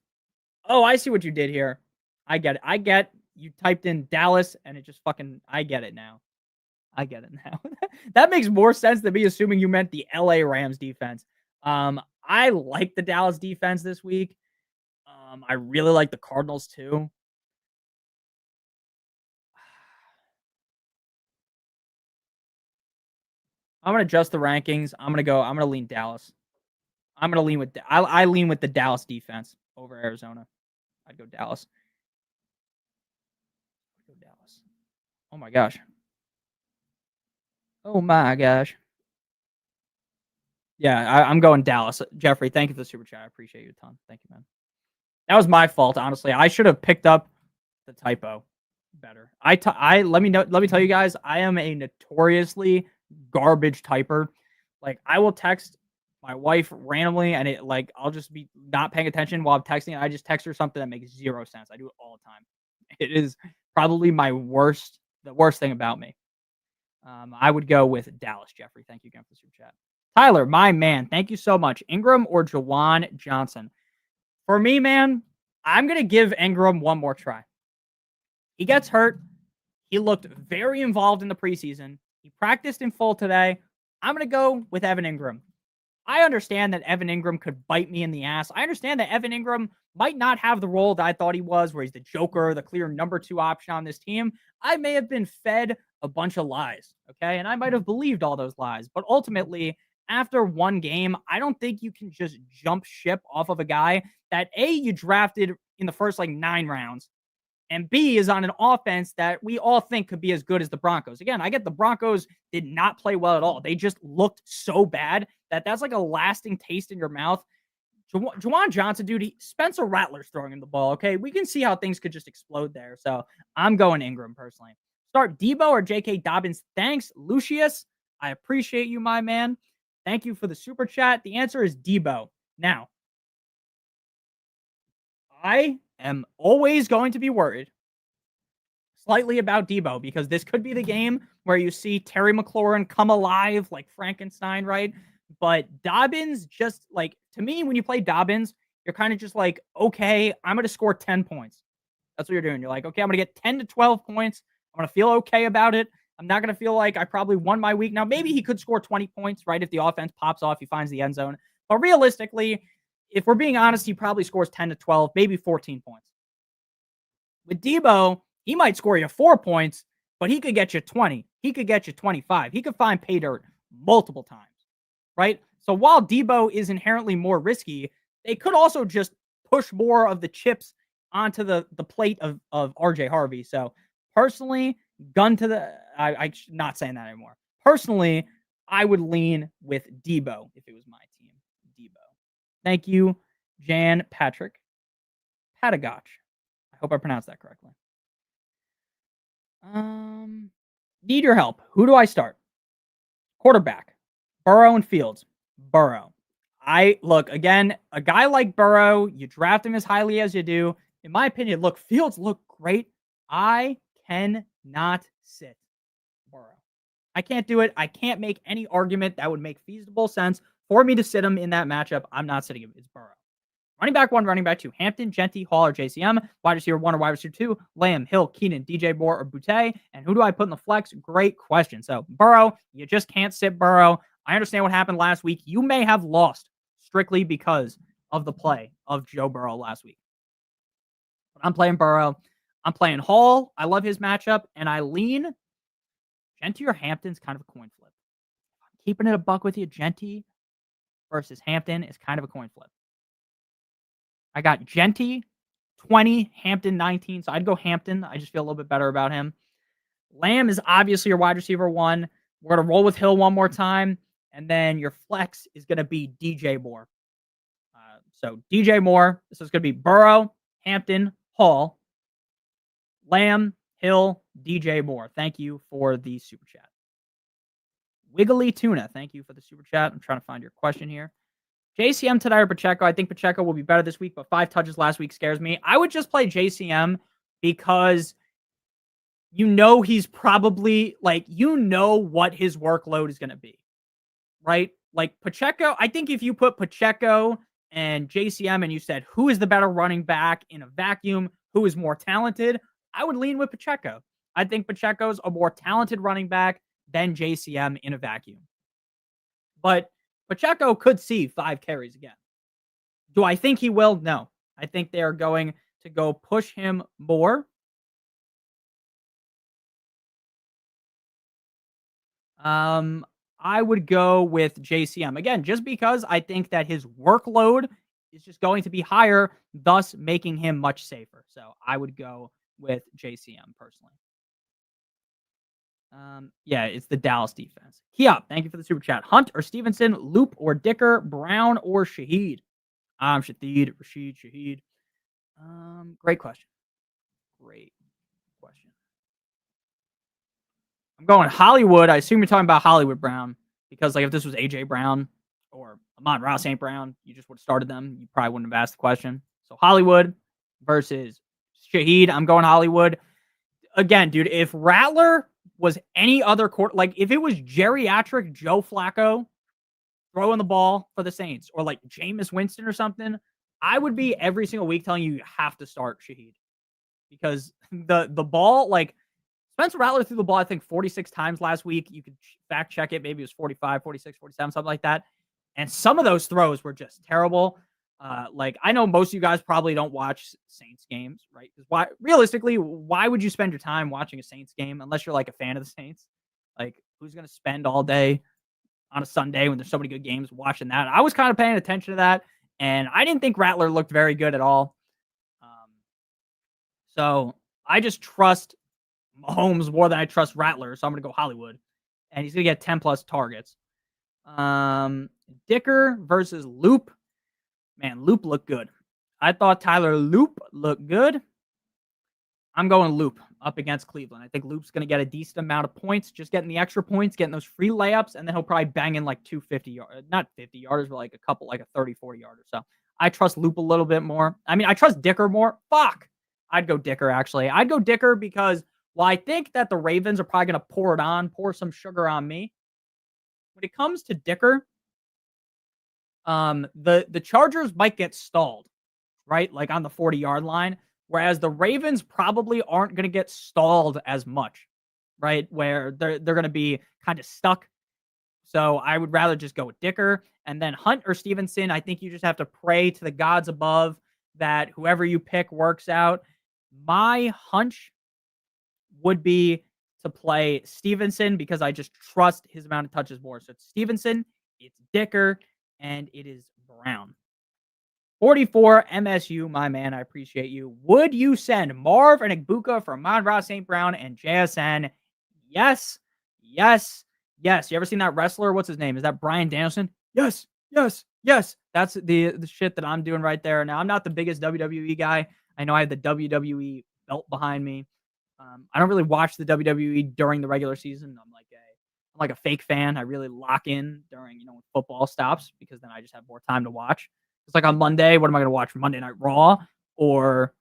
Speaker 1: Oh, I see what you did here. I get it. You typed in Dallas and it just fucking, I get it now. That makes more sense than me assuming you meant the LA Rams defense. I like the Dallas defense this week. I really like the Cardinals too. I'm gonna adjust the rankings. I'm gonna lean Dallas. I'm gonna lean with I lean with the Dallas defense over Arizona. I'd go Dallas. Oh my gosh. Yeah, I'm going Dallas. Jeffrey, thank you for the super chat. I appreciate you a ton. Thank you, man. That was my fault, honestly. I should have picked up the typo better. Let me tell you guys, I am a notoriously garbage typer. Like, I will text my wife randomly and I'll just be not paying attention while I'm texting, and I just text her something that makes 0 sense. I do it all the time. It is probably the worst thing about me. I would go with Dallas, Jeffrey. Thank you again for the super chat. Tyler, my man, thank you so much. Ingram or Jawan Johnson? For me, man, I'm going to give Ingram one more try. He gets hurt. He looked very involved in the preseason. He practiced in full today. I'm going to go with Evan Ingram. I understand that Evan Ingram could bite me in the ass. I understand that Evan Ingram might not have the role that I thought he was, where he's the joker, the clear number 2 option on this team. I may have been fed a bunch of lies, okay? And I might have believed all those lies. But ultimately, after one game, I don't think you can just jump ship off of a guy that, A, you drafted in the first 9 rounds, and B, is on an offense that we all think could be as good as the Broncos. Again, I get the Broncos did not play well at all. They just looked so bad that's like a lasting taste in your mouth. Jawan Johnson, dude, Spencer Rattler's throwing him the ball, okay? We can see how things could just explode there. So I'm going Ingram personally. Start Debo or J.K. Dobbins? Thanks, Lucius. I appreciate you, my man. Thank you for the super chat. The answer is Debo. Now, I am always going to be worried slightly about Debo, because this could be the game where you see Terry McLaurin come alive like Frankenstein, right? But Dobbins, just to me, when you play Dobbins, you're kind of just like, okay, I'm going to score 10 points. That's what you're doing. You're like, okay, I'm going to get 10 to 12 points. I'm going to feel okay about it. I'm not going to feel like I probably won my week. Now, maybe he could score 20 points, right? If the offense pops off, he finds the end zone. But realistically, if we're being honest, he probably scores 10 to 12, maybe 14 points. With Debo, he might score you 4 points, but he could get you 20. He could get you 25. He could find pay dirt multiple times, right? So while Debo is inherently more risky, they could also just push more of the chips onto the plate of RJ Harvey. So personally, I'm not saying that anymore. Personally, I would lean with Debo if it was my team. Debo. Thank you, Jan Patrick Patagach. I hope I pronounced that correctly. Need your help. Who do I start? Quarterback. Burrow and Fields. Burrow. Again, a guy like Burrow, you draft him as highly as you do. In my opinion, Fields look great. I cannot sit Burrow. I can't do it. I can't make any argument that would make feasible sense for me to sit him in that matchup. I'm not sitting him. It's Burrow. Running back 1, running back 2, Hampton, Genty, Hall, or JCM. Wide receiver 1 or wide receiver 2, Lamb, Hill, Keenan, DJ Moore, or Boutte. And who do I put in the flex? Great question. So Burrow, you just can't sit Burrow. I understand what happened last week. You may have lost strictly because of the play of Joe Burrow last week. But I'm playing Burrow. I'm playing Hall. I love his matchup. And I lean Genty or Hampton's kind of a coin flip. I'm keeping it a buck with you, Genty versus Hampton is kind of a coin flip. I got Genty 20, Hampton 19. So I'd go Hampton. I just feel a little bit better about him. Lamb is obviously your wide receiver 1. We're going to roll with Hill one more time. And then your flex is going to be DJ Moore. So DJ Moore. This is going to be Burrow, Hampton, Hall, Lamb, Hill, DJ Moore. Thank you for the super chat. Wiggly Tuna. Thank you for the super chat. I'm trying to find your question here. JCM today or Pacheco? I think Pacheco will be better this week, but 5 touches last week scares me. I would just play JCM because he's probably what his workload is going to be, right? Like Pacheco, I think if you put Pacheco and JCM and you said, who is the better running back in a vacuum? Who is more talented? I would lean with Pacheco. I think Pacheco's a more talented running back than JCM in a vacuum. But Pacheco could see 5 carries again. Do I think he will? No. I think they are going to go push him more. I would go with JCM. Again, just because I think that his workload is just going to be higher, thus making him much safer. So I would go with JCM personally. Yeah, it's the Dallas defense. Kiop, thank you for the super chat. Hunt or Stevenson, Loop or Dicker, Brown or Shaheed? Shaheed, Rashid, Shaheed. Great question. I'm going Hollywood. I assume you're talking about Hollywood Brown because, if this was AJ Brown or Amon-Ra St. Brown, you just would have started them. You probably wouldn't have asked the question. So Hollywood versus Shaheed. I'm going Hollywood. Again, dude, if Rattler was any other if it was geriatric Joe Flacco throwing the ball for the Saints or Jameis Winston or something, I would be every single week telling you have to start Shaheed because the ball, Spencer Rattler threw the ball, I think, 46 times last week. You could fact check it. Maybe it was 45, 46, 47, something like that. And some of those throws were just terrible. I know most of you guys probably don't watch Saints games, right? Because realistically, why would you spend your time watching a Saints game unless you're a fan of the Saints? Who's going to spend all day on a Sunday when there's so many good games watching that? I was kind of paying attention to that, and I didn't think Rattler looked very good at all. So I just trust Mahomes more than I trust Rattler, so I'm going to go Hollywood. And he's going to get 10-plus targets. Dicker versus Loop. Man, Loop looked good. I thought Tyler Loop looked good. I'm going Loop up against Cleveland. I think Loop's going to get a decent amount of points, just getting the extra points, getting those free layups, and then he'll probably bang in 250 yards. Not 50 yarders, but a couple, a 30, 40 yarder. So I trust Loop a little bit more. I mean, I trust Dicker more. Fuck. I'd go Dicker, actually. I'd go Dicker because, I think that the Ravens are probably going to pour some sugar on me. When it comes to Dicker, the Chargers might get stalled, right? On the 40-yard line, whereas the Ravens probably aren't going to get stalled as much, right? Where they're going to be kind of stuck. So I would rather just go with Dicker. And then Hunt or Stevenson, I think you just have to pray to the gods above that whoever you pick works out. My hunch would be to play Stevenson because I just trust his amount of touches more. So it's Stevenson, it's Dicker, and it is Brown. 44 MSU, my man. I appreciate you. Would you send Marv and Igbuka for Amon-Ra St. Brown and JSN? Yes. Yes. Yes. You ever seen that wrestler? What's his name? Is that Bryan Danielson? Yes. Yes. Yes. That's the shit that I'm doing right there. Now, I'm not the biggest WWE guy. I know I have the WWE belt behind me. I don't really watch the WWE during the regular season. I'm like a fake fan. I really lock in during, when football stops because then I just have more time to watch. It's on Monday. What am I going to watch? Monday Night Raw or,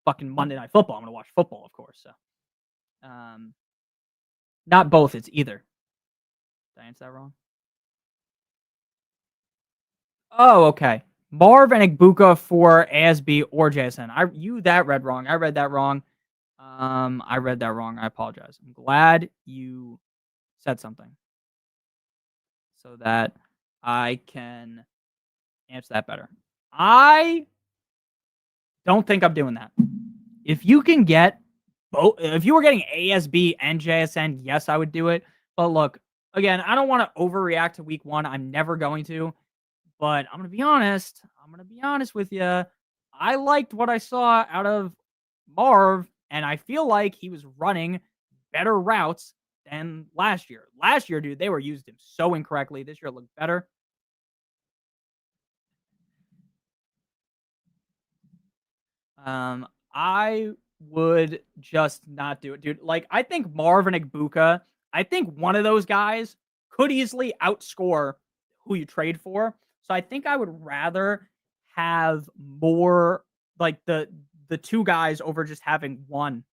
Speaker 1: fucking Monday Night Football. I'm going to watch football, of course. So, not both. It's either. Did I answer that wrong? Oh, okay. Marv and Igbuka for ASB or JSN. I read wrong. I read that wrong. I apologize. I'm glad you said something so that I can answer that better. I don't think I'm doing that. If you can get both, if you were getting ASB and JSN, yes, I would do it. But look, Again, I don't want to overreact to week 1. I'm never going to, but I'm going to be honest. I'm going to be honest with you. I liked what I saw out of Marv, and I feel like he was running better routes than last year. Last year, dude, they were used him so incorrectly. This year it looked better. I would just not do it, dude. Like, I think Marvin Igbuka, I think one of those guys could easily outscore who you trade for. So I think I would rather have more like the two guys over just having one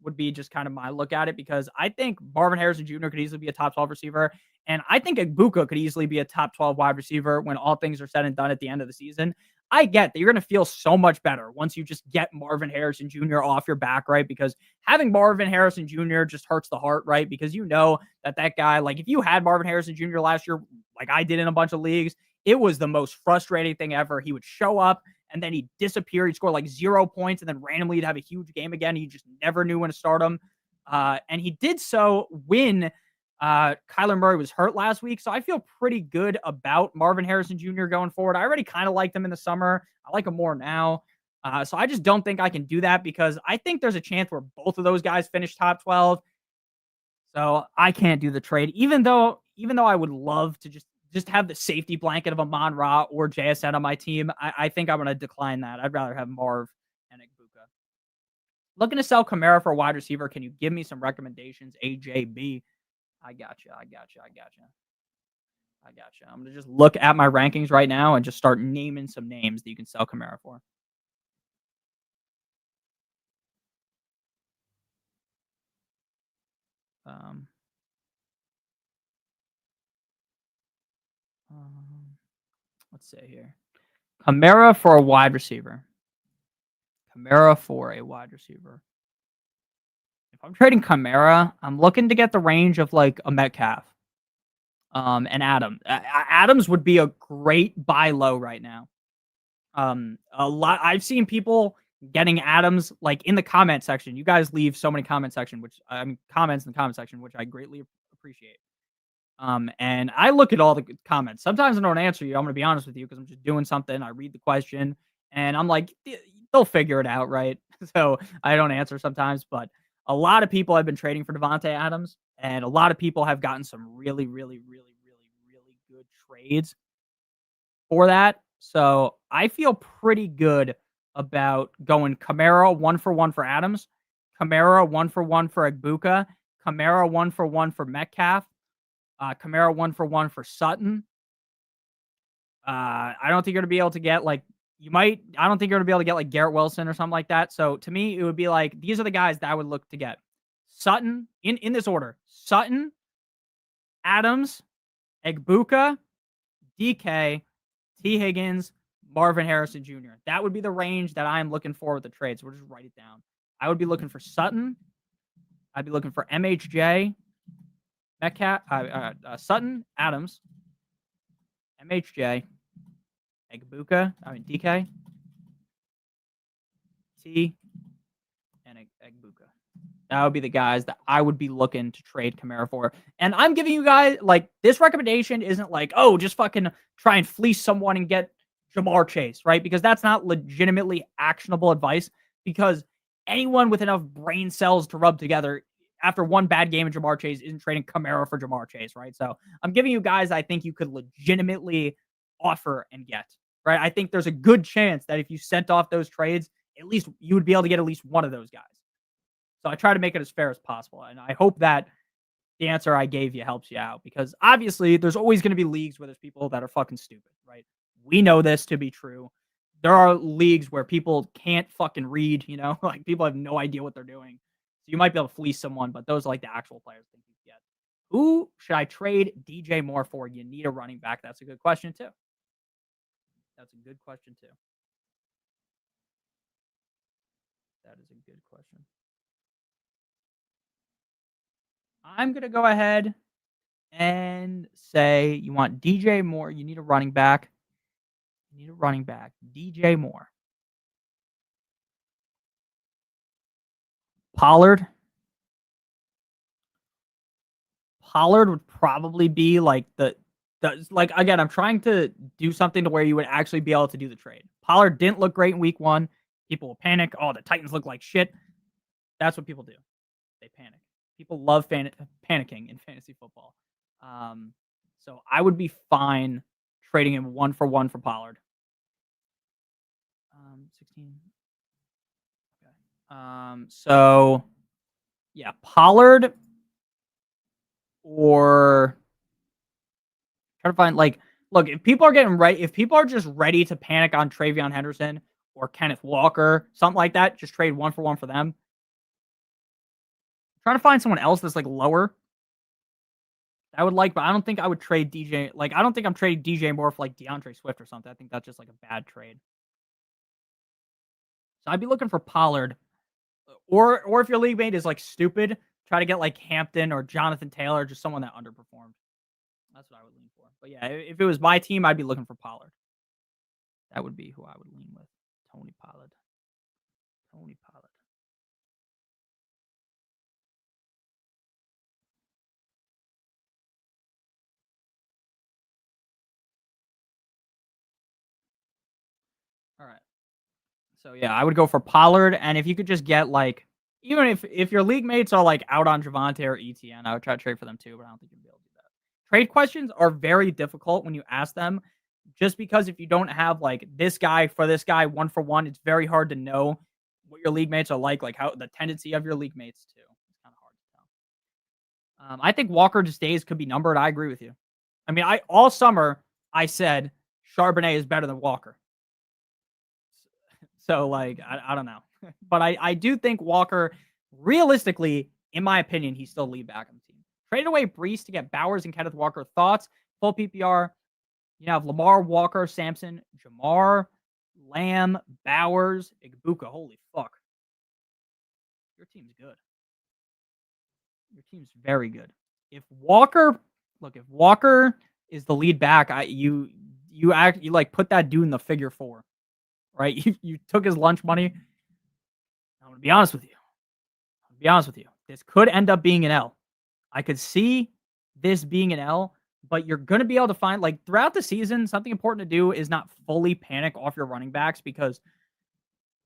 Speaker 1: would be just kind of my look at it because I think Marvin Harrison Jr. could easily be a top 12 receiver. And I think Igbuka could easily be a top 12 wide receiver when all things are said and done at the end of the season. I get that you're going to feel so much better once you just get Marvin Harrison Jr. off your back, right? Because having Marvin Harrison Jr. just hurts the heart, right? Because you know that guy, like if you had Marvin Harrison Jr. last year, like I did in a bunch of leagues, it was the most frustrating thing ever. He would show up and then he'd disappear. He'd score like 0 points and then randomly he'd have a huge game again. He just never knew when to start him. And he did so when Kyler Murray was hurt last week. So I feel pretty good about Marvin Harrison Jr. going forward. I already kind of liked him in the summer. I like him more now. So I just don't think I can do that because I think there's a chance where both of those guys finish top 12. So I can't do the trade, even though I would love to just have the safety blanket of Amon Ra or JSN on my team. I think I'm going to decline that. I'd rather have Marv and Igbuka. Looking to sell Kamara for a wide receiver. Can you give me some recommendations? AJB. I got you. I'm going to just look at my rankings right now and just start naming some names that you can sell Kamara for. Um, let's see here. Kamara for a wide receiver. If I'm trading Kamara, I'm looking to get the range of like a Metcalf. And Adams would be a great buy low right now. A lot. I've seen people getting Adams like in the comment section. You guys leave so many comments in the comment section, which I greatly appreciate. And I look at all the comments. Sometimes I don't answer you. I'm gonna be honest with you because I'm just doing something. I read the question and I'm like, they'll figure it out, right? So I don't answer sometimes, but a lot of people have been trading for Devontae Adams, and a lot of people have gotten some really, really, really, really, really good trades for that. So I feel pretty good about going Kamara 1-for-1 for Adams, Kamara 1-for-1 for Igbuka, Kamara 1-for-1 for Metcalf, Kamara 1-for-1 for Sutton. I don't think you're gonna be able to get like I don't think you're gonna be able to get like Garrett Wilson or something like that. So to me, it would be like these are the guys that I would look to get. Sutton in this order: Sutton, Adams, Igbuka, DK, T. Higgins, Marvin Harrison Jr. That would be the range that I'm looking for with the trade. So we'll just write it down. I would be looking for Sutton. I'd be looking for MHJ, Metcalf, Sutton, Adams, MHJ, DK, T, and Igbuka. That would be the guys that I would be looking to trade Kamara for. And I'm giving you guys, like, this recommendation isn't like, oh, just fucking try and fleece someone and get Jamar Chase, right? Because that's not legitimately actionable advice because anyone with enough brain cells to rub together after one bad game of Jamar Chase isn't trading Kamara for Jamar Chase, right? So I'm giving you guys I think you could legitimately offer and get, right? I think there's a good chance that if you sent off those trades, at least you would be able to get at least one of those guys. So I try to make it as fair as possible. And I hope that the answer I gave you helps you out because obviously there's always going to be leagues where there's people that are fucking stupid, right? We know this to be true. There are leagues where people can't fucking read, like people have no idea what they're doing. So you might be able to fleece someone, but those are like the actual players think you get. Who should I trade DJ Moore for? You need a running back. That's a good question too. That is a good question. I'm going to go ahead and say you want DJ Moore. You need a running back. DJ Moore. Pollard Pollard would probably be like the like, again, I'm trying to do something to where you would actually be able to do the trade. Pollard didn't look great in week 1. People will panic. Oh, the Titans look like shit. That's what people do. They panic. People love panicking in fantasy football. So I would be fine trading him 1-for-1 for Pollard. 16. Okay. So yeah, Pollard or try to find like, look, if people are getting right, if people are just ready to panic on Travion Henderson or Kenneth Walker, something like that, just trade 1-for-1 for them. Trying to find someone else that's like lower. I would like, but I don't think I would trade DJ. Like, I don't think I'm trading DJ Moore for like DeAndre Swift or something. I think that's just like a bad trade. So I'd be looking for Pollard, or if your league mate is like stupid, try to get like Hampton or Jonathan Taylor, just someone that underperformed. That's what I would lean for. But yeah, if it was my team, I'd be looking for Pollard. That would be who I would lean with. Tony Pollard. Tony Pollard. All right. So yeah, I would go for Pollard, and if you could just get like, even if your league mates are like out on Javante or ETN, I would try to trade for them too, but I don't think you'd be able to do that. Trade questions are very difficult when you ask them, just because if you don't have like this guy for this guy 1-for-1, it's very hard to know what your league mates are like how the tendency of your league mates too. It's kind of hard to tell. I think Walker's days could be numbered. I agree with you. I mean, all summer I said Charbonnet is better than Walker. So, like, I don't know. But I do think Walker, realistically, in my opinion, he's still lead back on the team. Traded away Brees to get Bowers and Kenneth Walker. Thoughts? Full PPR. You have Lamar, Walker, Sampson, Jamar, Lamb, Bowers, Igbuka. Holy fuck. Your team's good. Your team's very good. If Walker is the lead back, you like put that dude in the figure 4. Right? You took his lunch money. I'm going to be honest with you. This could end up being an L. I could see this being an L, but you're going to be able to find, like, throughout the season, something important to do is not fully panic off your running backs, because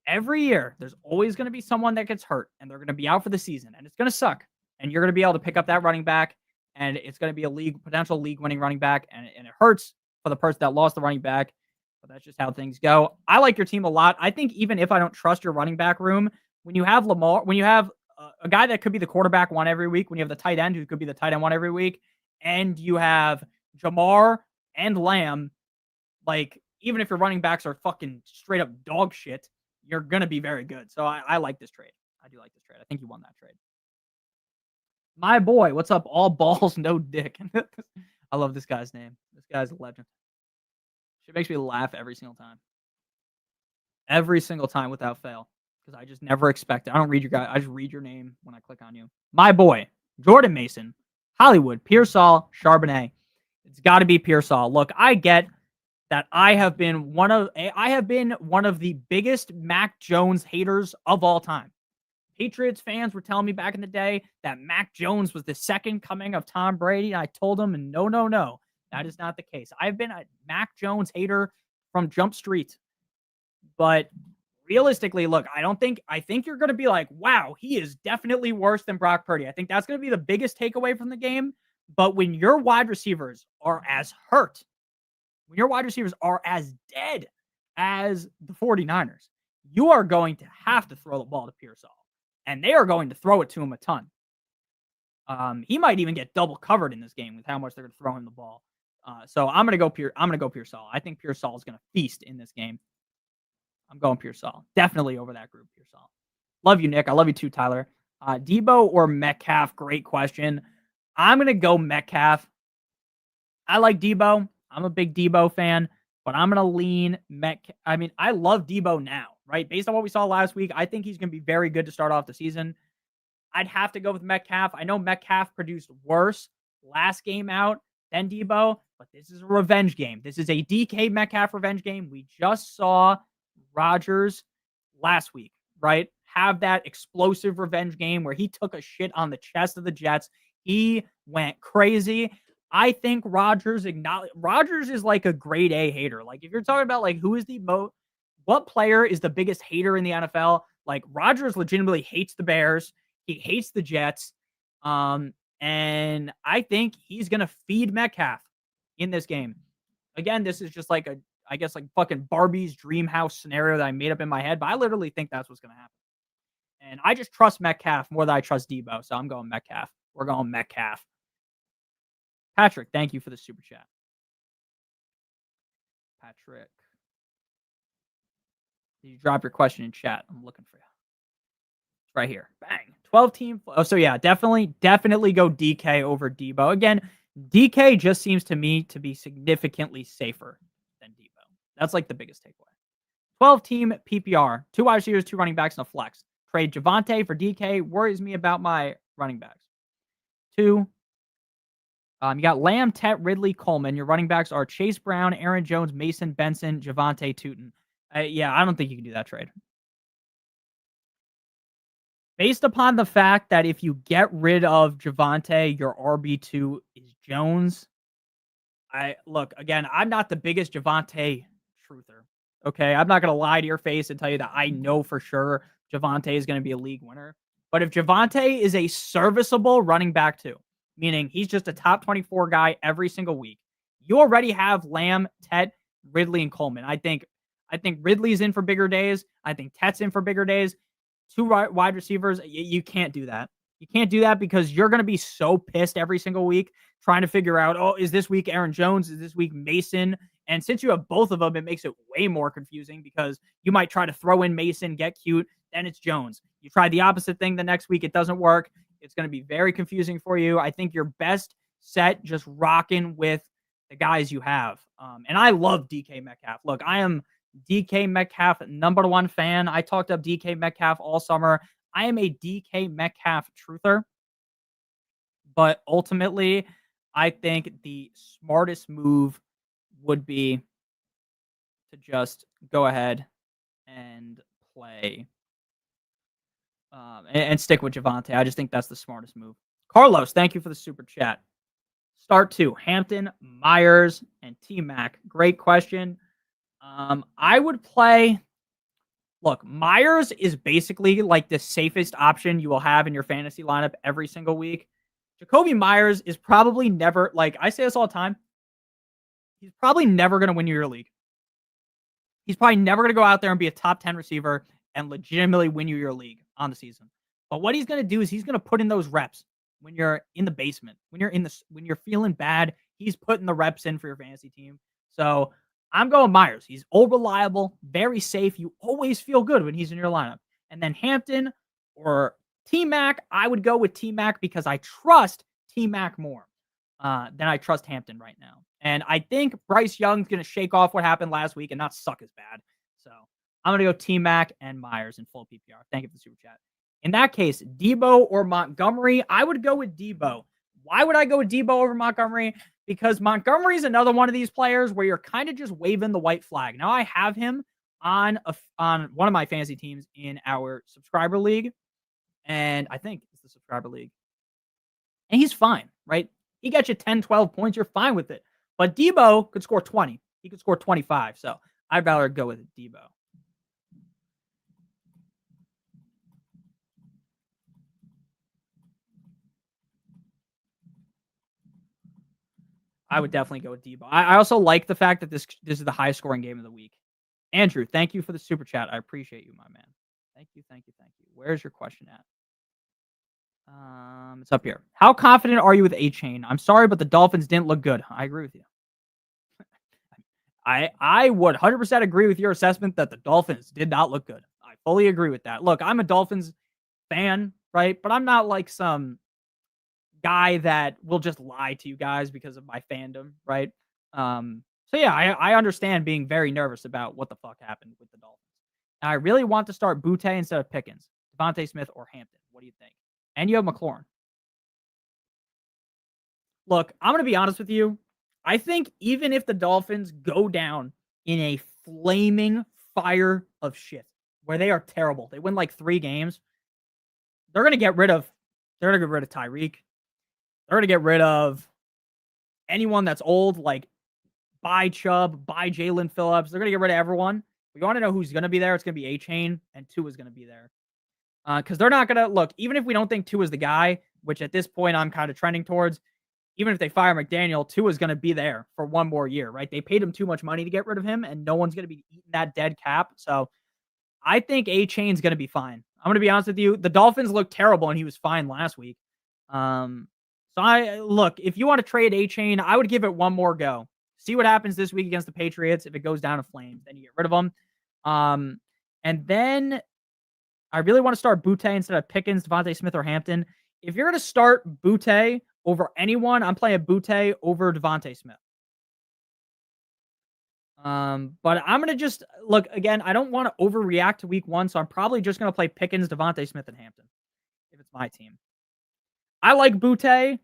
Speaker 1: every year there's always going to be someone that gets hurt and they're going to be out for the season, and it's going to suck. And you're going to be able to pick up that running back, and it's going to be a potential league winning running back, and it hurts for the person that lost the running back. But that's just how things go. I like your team a lot. I think even if I don't trust your running back room, when you have Lamar, when you have a guy that could be the quarterback 1 every week, when you have the tight end who could be the tight end 1 every week, and you have Jamar and Lamb, like, even if your running backs are fucking straight up dog shit, you're going to be very good. So I like this trade. I do like this trade. I think you won that trade. My boy, what's up? All balls, no dick. I love this guy's name. This guy's a legend. It makes me laugh every single time. Every single time without fail. Because I just never expect it. I don't read your guy. I just read your name when I click on you. My boy, Jordan Mason, Hollywood, Pearsall, Charbonnet. It's got to be Pearsall. Look, I get that I have been one of the biggest Mac Jones haters of all time. Patriots fans were telling me back in the day that Mac Jones was the second coming of Tom Brady. And I told them, no. That is not the case. I've been a Mac Jones hater from Jump Street. But realistically, look, I think you're going to be like, wow, he is definitely worse than Brock Purdy. I think that's going to be the biggest takeaway from the game. But when your wide receivers are as hurt, when your wide receivers are as dead as the 49ers, you are going to have to throw the ball to Pearsall. And they are going to throw it to him a ton. He might even get double covered in this game with how much they're going to throw him the ball. So I'm gonna go Pearsall. I think Pearsall is gonna feast in this game. I'm going Pearsall. Definitely over that group, Pearsall. Love you, Nick. I love you too, Tyler. Debo or Metcalf? Great question. I'm gonna go Metcalf. I like Debo. I'm a big Debo fan, but I'm gonna lean Metcalf. I mean, I love Debo now, right? Based on what we saw last week, I think he's gonna be very good to start off the season. I'd have to go with Metcalf. I know Metcalf produced worse last game out than Debo, but this is a revenge game. This is a DK Metcalf revenge game. We just saw Rodgers last week, right? Have that explosive revenge game where he took a shit on the chest of the Jets. He went crazy. I think Rodgers is like a grade A hater. Like if you're talking about like who is what player is the biggest hater in the NFL? Like Rodgers legitimately hates the Bears. He hates the Jets. And I think he's gonna feed Metcalf in this game. Again, this is just like I guess like fucking Barbie's dream house scenario that I made up in my head, but I literally think that's what's gonna happen. And I just trust Metcalf more than I trust Debo, so I'm going Metcalf. We're going Metcalf. Patrick, thank you for the super chat. Patrick. Did you drop your question in chat? I'm looking for you. It's right here. Bang. 12 team. Oh, so yeah, definitely go DK over Debo. Again, DK just seems to me to be significantly safer than Debo. That's like the biggest takeaway. 12 team PPR. 2 wide receivers, 2 running backs, and a flex. Trade Javonte for DK. Worries me about my running backs. 2. You got Lamb, Tet, Ridley, Coleman. Your running backs are Chase Brown, Aaron Jones, Mason, Benson, Javonte, Tootin. Yeah, I don't think you can do that trade. Based upon the fact that if you get rid of Javonte, your RB2 is Jones. Again, I'm not the biggest Javonte truther. Okay, I'm not going to lie to your face and tell you that I know for sure Javonte is going to be a league winner. But if Javonte is a serviceable running back too, meaning he's just a top 24 guy every single week, you already have Lamb, Tet, Ridley, and Coleman. I think Ridley's in for bigger days. I think Tet's in for bigger days. 2 wide receivers, you can't do that. You can't do that because you're going to be so pissed every single week trying to figure out, oh, is this week Aaron Jones? Is this week Mason? And since you have both of them, it makes it way more confusing because you might try to throw in Mason, get cute, then it's Jones. You try the opposite thing the next week, it doesn't work. It's going to be very confusing for you. I think you're best set just rocking with the guys you have. And I love DK Metcalf. Look, I am DK Metcalf #1 fan. I talked up DK Metcalf all summer. I am a DK Metcalf truther. But ultimately, I think the smartest move would be to just go ahead and play and stick with Javonte. I just think that's the smartest move. Carlos, thank you for the super chat. Start 2, Hampton, Myers, and T-Mac. Great question. I would play. Look, Myers is basically like the safest option you will have in your fantasy lineup every single week. Jacoby Myers is probably never, like I say this all the time, he's probably never going to win you your league. He's probably never going to go out there and be a top 10 receiver and legitimately win you your league on the season. But what he's going to do is he's going to put in those reps when you're in the basement, when you're feeling bad, he's putting the reps in for your fantasy team. So I'm going Myers. He's old, reliable, very safe. You always feel good when he's in your lineup. And then Hampton or T-Mac, I would go with T-Mac because I trust T-Mac more than I trust Hampton right now. And I think Bryce Young's going to shake off what happened last week and not suck as bad. So I'm going to go T-Mac and Myers in full PPR. Thank you for the super chat. In that case, Debo or Montgomery, I would go with Debo. Why would I go with Debo over Montgomery? Because Montgomery is another one of these players where you're kind of just waving the white flag. Now I have him on one of my fantasy teams in our subscriber league, and I think it's the subscriber league. And he's fine, right? He gets you 10, 12 points. You're fine with it. But Debo could score 20. He could score 25. So I'd rather go with Debo. I would definitely go with Debo. I also like the fact that this is the highest scoring game of the week. Andrew, thank you for the super chat. I appreciate you, my man. Thank you. Where's your question at? It's up here. How confident are you with A-Chain? I'm sorry, but the Dolphins didn't look good. I agree with you. I would 100% agree with your assessment that the Dolphins did not look good. I fully agree with that. Look, I'm a Dolphins fan, right? But I'm not like some guy that will just lie to you guys because of my fandom, right? So yeah, I understand being very nervous about what the fuck happened with the Dolphins. And I really want to start Butte instead of Pickens, Devontae Smith, or Hampton. What do you think? And you have McLaurin. Look, I'm going to be honest with you. I think even if the Dolphins go down in a flaming fire of shit, where they are terrible, they win like 3 games, they're going to get rid of Tyreek. They're going to get rid of anyone that's old, like buy Chubb, buy Jalen Phillips. They're going to get rid of everyone. We want to know who's going to be there. It's going to be A-Chain, and Tua is going to be there. Because they're not going to look, even if we don't think Tua is the guy, which at this point I'm kind of trending towards, even if they fire McDaniel, Tua is going to be there for one more year, right? They paid him too much money to get rid of him, and no one's going to be eating that dead cap. So I think A-Chain's going to be fine. I'm going to be honest with you. The Dolphins looked terrible, and he was fine last week. So look, if you want to trade A-Chain, I would give it one more go. See what happens this week against the Patriots. If it goes down in flames, then you get rid of him. And then I really want to start Boutte instead of Pickens, Devontae Smith, or Hampton. If you're going to start Boutte over anyone, I'm playing Boutte over Devontae Smith. But I'm going to just look again. I don't want to overreact to week 1, so I'm probably just going to play Pickens, Devontae Smith, and Hampton if it's my team. I like Boutte,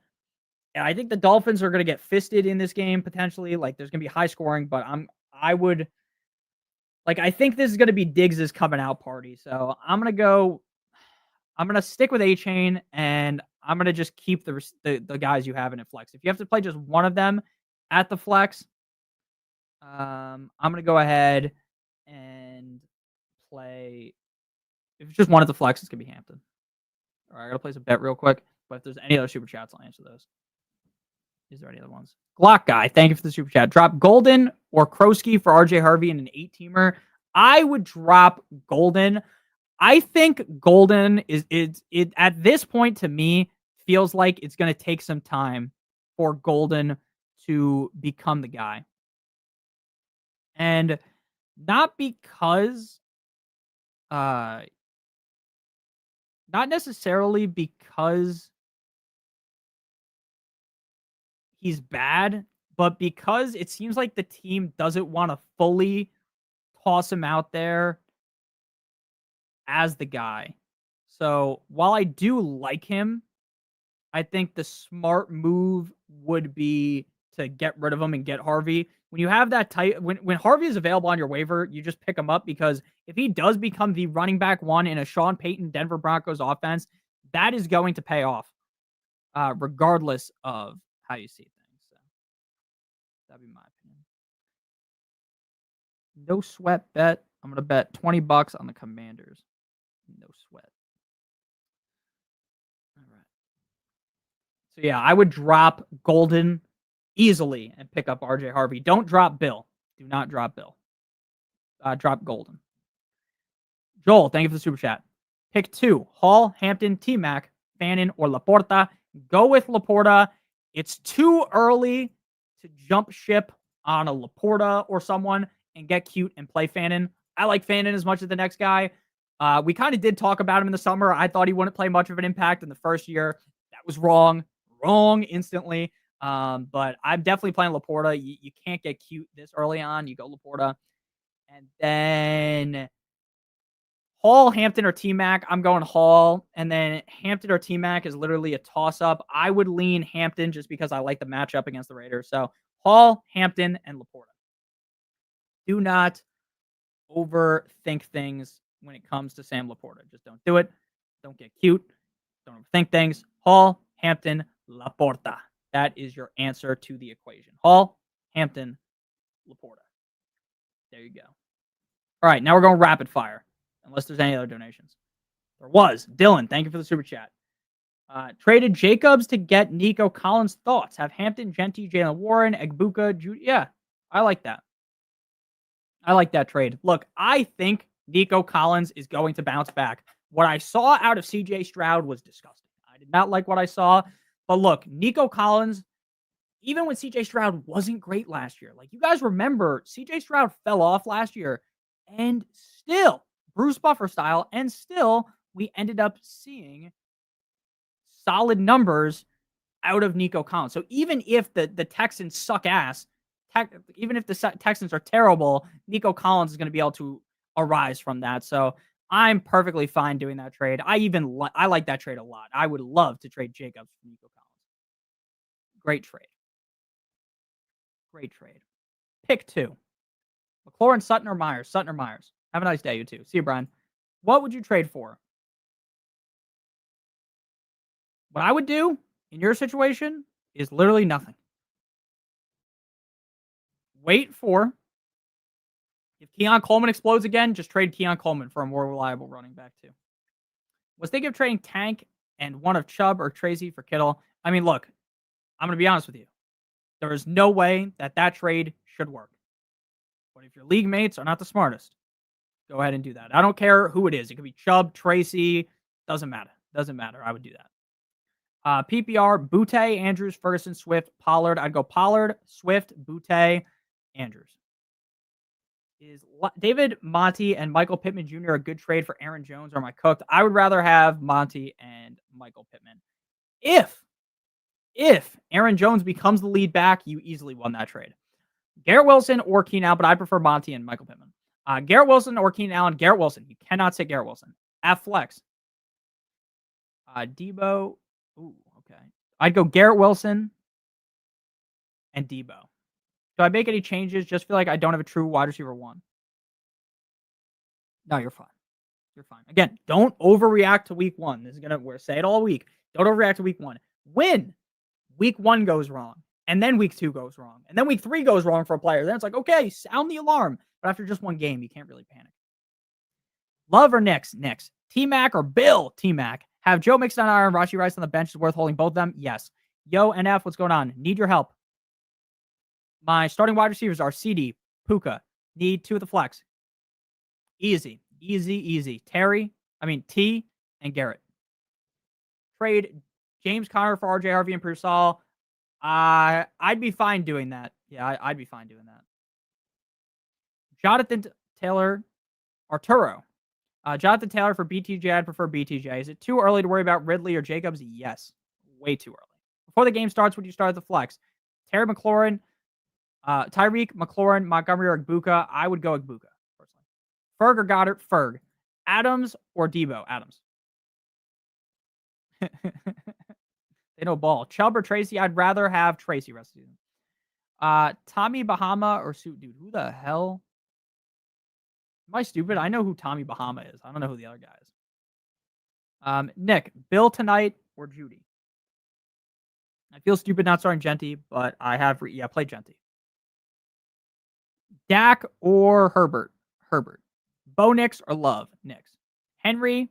Speaker 1: and I think the Dolphins are going to get fisted in this game potentially. Like there's going to be high scoring, but I think this is going to be Diggs' coming out party. So I'm going to stick with A-Chain, and I'm going to just keep the guys you have in a flex. If you have to play just one of them at the flex, I'm going to go ahead and play. If it's just one at the flex, it's going to be Hampton. All right, I got to place a bet real quick. But if there's any other super chats, I'll answer those. Is there any other ones? Glock Guy, thank you for the super chat. Drop Golden or Krosky for RJ Harvey in an 8-teamer. I would drop Golden. I think Golden is at this point to me feels like it's going to take some time for Golden to become the guy. And not because not necessarily because he's bad, but because it seems like the team doesn't want to fully toss him out there as the guy. So while I do like him, I think the smart move would be to get rid of him and get Harvey. When you have that tight, when Harvey is available on your waiver, you just pick him up, because if he does become the running back 1 in a Sean Payton Denver Broncos offense, that is going to pay off, regardless of how you see things. So that'd be my opinion. No sweat bet. I'm going to bet $20 on the Commanders. No sweat. All right. So yeah, I would drop Golden easily and pick up RJ Harvey. Don't drop Bill. Do not drop Bill. Drop Golden. Joel, thank you for the super chat. Pick 2. Hall, Hampton, T-Mac, Fannin, or Laporta. Go with Laporta. It's too early to jump ship on a Laporta or someone and get cute and play Fannin. I like Fannin as much as the next guy. We kind of did talk about him in the summer. I thought he wouldn't play much of an impact in the first year. That was wrong. Wrong instantly. But I'm definitely playing Laporta. You can't get cute this early on. You go Laporta. And then Hall, Hampton, or T-Mac. I'm going Hall. And then Hampton or T-Mac is literally a toss-up. I would lean Hampton just because I like the matchup against the Raiders. So Hall, Hampton, and Laporta. Do not overthink things when it comes to Sam Laporta. Just don't do it. Don't get cute. Don't overthink things. Hall, Hampton, Laporta. That is your answer to the equation. Hall, Hampton, Laporta. There you go. All right, now we're going rapid fire, unless there's any other donations. There was. Dylan, thank you for the super chat. Traded Jacobs to get Nico Collins. Thoughts? Have Hampton, Genty, Jalen Warren, Egbuka, Judy. Yeah, I like that. I like that trade. Look, I think Nico Collins is going to bounce back. What I saw out of CJ Stroud was disgusting. I did not like what I saw. But look, Nico Collins, even when CJ Stroud wasn't great last year, like you guys remember, CJ Stroud fell off last year, and still, Bruce Buffer style, and still we ended up seeing solid numbers out of Nico Collins. So even if the Texans suck ass, even if the Texans are terrible, Nico Collins is going to be able to arise from that. So I'm perfectly fine doing that trade. I like that trade a lot. I would love to trade Jacobs for Nico Collins. Great trade. Great trade. Pick 2. McLaurin, Sutton, or Myers? Sutton or Myers? Have a nice day, you two. See you, Brian. What would you trade for? What I would do in your situation is literally nothing. Wait for if Keon Coleman explodes again, just trade Keon Coleman for a more reliable running back too. Was thinking of trading Tank and one of Chubb or Tracy for Kittle. I mean, look, I'm going to be honest with you. There is no way that trade should work. But if your league mates are not the smartest, go ahead and do that. I don't care who it is. It could be Chubb, Tracy. Doesn't matter. Doesn't matter. I would do that. PPR, Butte, Andrews, Ferguson, Swift, Pollard. I'd go Pollard, Swift, Butte, Andrews. Is David Monty and Michael Pittman Jr. a good trade for Aaron Jones, or am I cooked? I would rather have Monty and Michael Pittman. If Aaron Jones becomes the lead back, you easily won that trade. Garrett Wilson or Keenan Allen, but I prefer Monty and Michael Pittman. Garrett Wilson or Keenan Allen. Garrett Wilson. You cannot say Garrett Wilson. At flex. Debo. Ooh, okay. I'd go Garrett Wilson and Debo. Do I make any changes? Just feel like I don't have a true wide receiver one. No, you're fine. You're fine. Again, don't overreact to week one. This is we're say it all week. Don't overreact to week one. When week one goes wrong, and then week two goes wrong, and then week three goes wrong for a player, then it's like, okay, sound the alarm. But after just one game, you can't really panic. Love or Knicks? Knicks. T-Mac or Bill T-Mac? Have Joe Mixon and Rashi Rice on the bench is worth holding both of them? Yes. Yo, NF, what's going on? Need your help. My starting wide receivers are CD, Puka. Need 2 of the flex. Easy. T, and Garrett. Trade James Conner for RJ Harvey and Pearsall. I'd be fine doing that. Yeah, I'd be fine doing that. Jonathan Taylor, Arturo. Jonathan Taylor for BTJ. I'd prefer BTJ. Is it too early to worry about Ridley or Jacobs? Yes. Way too early. Before the game starts, would you start at the flex? Terry McLaurin, Tyreek, McLaurin, Montgomery, or Igbuka? I would go Igbuka, personally. Ferg or Goddard? Ferg. Adams or Debo? Adams. They know ball. Chubb or Tracy? I'd rather have Tracy rest of the season. Tommy Bahama or Suit Dude? Who the hell? Am I stupid? I know who Tommy Bahama is. I don't know who the other guy is. Nick, Bill tonight or Judy? I feel stupid not starting Genty, but I have play Genty. Dak or Herbert? Herbert. Bo Nix or Love? Nix. Henry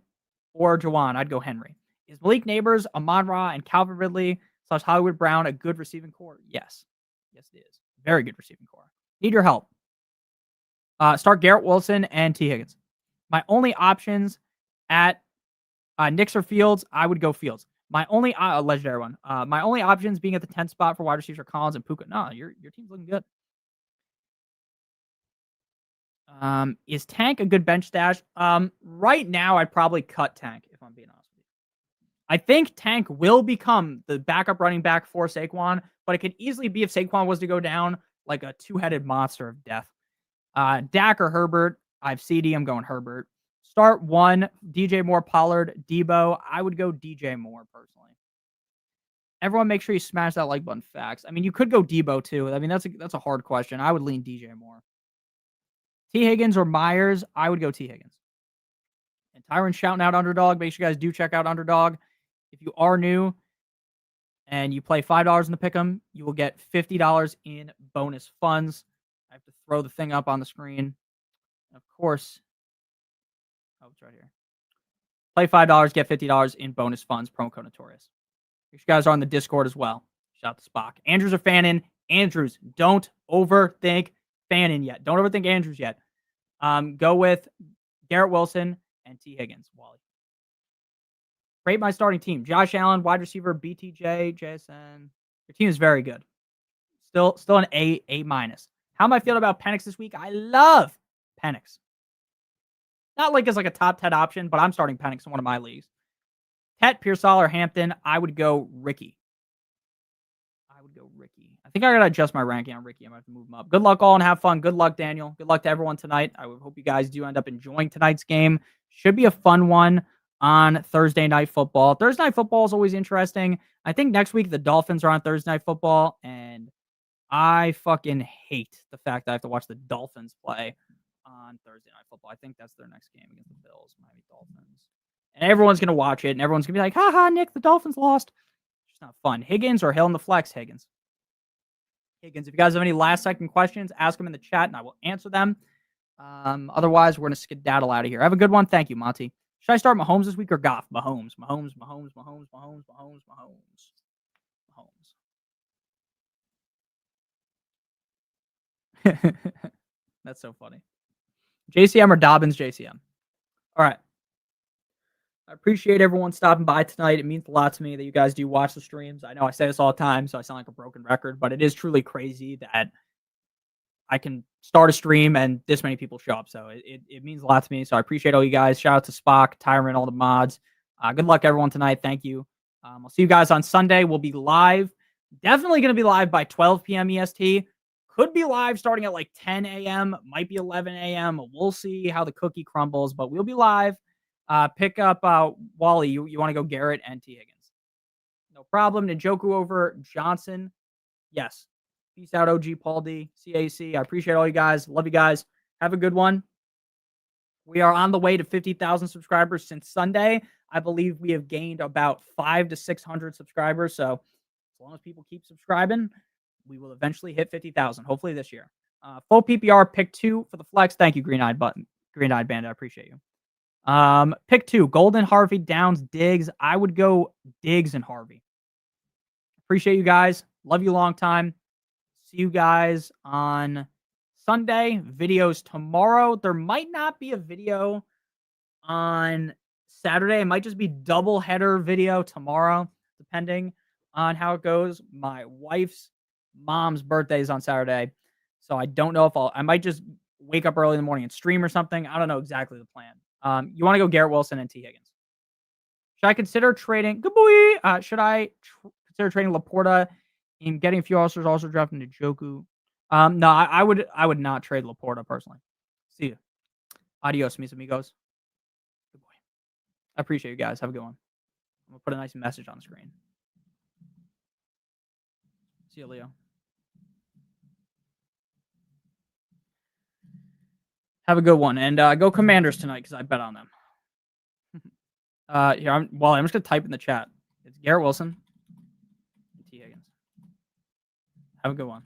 Speaker 1: or Jawan? I'd go Henry. Is Malik Neighbors, Amon-Ra, and Calvin Ridley / Hollywood Brown a good receiving core? Yes. Yes, it is. Very good receiving core. Need your help. Start Garrett Wilson and T. Higgins. My only options at Knicks or Fields, I would go Fields. My only legendary one. My only options being at the 10th spot for wide receiver Collins and Puka. No, your team's looking good. Is Tank a good bench stash? Right now, I'd probably cut Tank if I'm being honest with you. I think Tank will become the backup running back for Saquon, but it could easily be if Saquon was to go down like a two-headed monster of death. Dak or Herbert? I have CD. I'm going Herbert. Start one. DJ Moore, Pollard, Debo. I would go DJ Moore personally. Everyone, make sure you smash that like button. Facts. I mean, you could go Debo too. I mean, that's a hard question. I would lean DJ Moore. T. Higgins or Myers? I would go T. Higgins. And Tyron shouting out Underdog. Make sure you guys do check out Underdog. If you are new and you play $5 in the pick'em, you will get $50 in bonus funds. I have to throw the thing up on the screen. Of course. Oh, it's right here. Play $5, get $50 in bonus funds. Promo code Notorious. You guys are on the Discord as well. Shout out to Spock. Andrews or Fannin? Andrews. Don't overthink Fannin yet. Don't overthink Andrews yet. Go with Garrett Wilson and T. Higgins. Wally. Rate my starting team. Josh Allen, wide receiver, BTJ, JSN. Your team is very good. Still an A minus. How am I feeling about Penix this week? I love Penix. Not like as like a top 10 option, but I'm starting Penix in one of my leagues. Tet, Pearsall, or Hampton, I would go Ricky. I think I got to adjust my ranking on Ricky. I might have to move him up. Good luck all and have fun. Good luck, Daniel. Good luck to everyone tonight. I hope you guys do end up enjoying tonight's game. Should be a fun one on Thursday Night Football. Thursday Night Football is always interesting. I think next week the Dolphins are on Thursday Night Football, and I fucking hate the fact that I have to watch the Dolphins play on Thursday Night Football. I think that's their next game against the Bills, Miami Dolphins. And everyone's going to watch it, and everyone's going to be like, haha, Nick, the Dolphins lost. It's just not fun. Higgins or Hill in the flex? Higgins. Higgins. If you guys have any last second questions, ask them in the chat and I will answer them. Otherwise, we're going to skedaddle out of here. Have a good one. Thank you, Monty. Should I start Mahomes this week or Goff? Mahomes. That's so funny. JCM or Dobbins? JCM. All right. I appreciate everyone stopping by tonight. It means a lot to me that you guys do watch the streams. I know I say this all the time, so I sound like a broken record, but it is truly crazy that I can start a stream and this many people show up. So it means a lot to me. So I appreciate all you guys. Shout out to Spock, Tyrant, all the mods. Good luck, everyone, tonight. Thank you. I'll see you guys on Sunday. We'll be live. Definitely going to be live by 12 p.m. EST. Could be live starting at like 10 a.m. Might be 11 a.m. We'll see how the cookie crumbles, but we'll be live. Pick up Wally. You want to go Garrett and T. Higgins. No problem. Njoku over Johnson. Yes. Peace out, OG Paul D. CAC. I appreciate all you guys. Love you guys. Have a good one. We are on the way to 50,000 subscribers since Sunday. I believe we have gained about 500 to 600 subscribers. So as long as people keep subscribing, we will eventually hit 50,000, hopefully this year. Full PPR, pick 2 for the flex. Thank you, Green-Eyed Bandit. I appreciate you. Pick 2, Golden, Harvey, Downs, Diggs. I would go Diggs and Harvey. Appreciate you guys. Love you long time. See you guys on Sunday. Videos tomorrow. There might not be a video on Saturday. It might just be double header video tomorrow, depending on how it goes. My wife's mom's birthday is on Saturday, so I don't know if I might just wake up early in the morning and stream or something. I don't know exactly the plan. You want to go Garrett Wilson and T. Higgins. Should I consider trading? Good boy. Should I consider trading Laporta and getting a few officers, also drafting Njoku? No, I would not trade Laporta personally. See you. Adios, mis amigos. Good boy. I appreciate you guys. Have a good one. I'm gonna put a nice message on the screen. See you, Leo. Have a good one, and go Commanders tonight because I bet on them. Here, I'm just gonna type in the chat. It's Garrett Wilson and T. Higgins. Have a good one.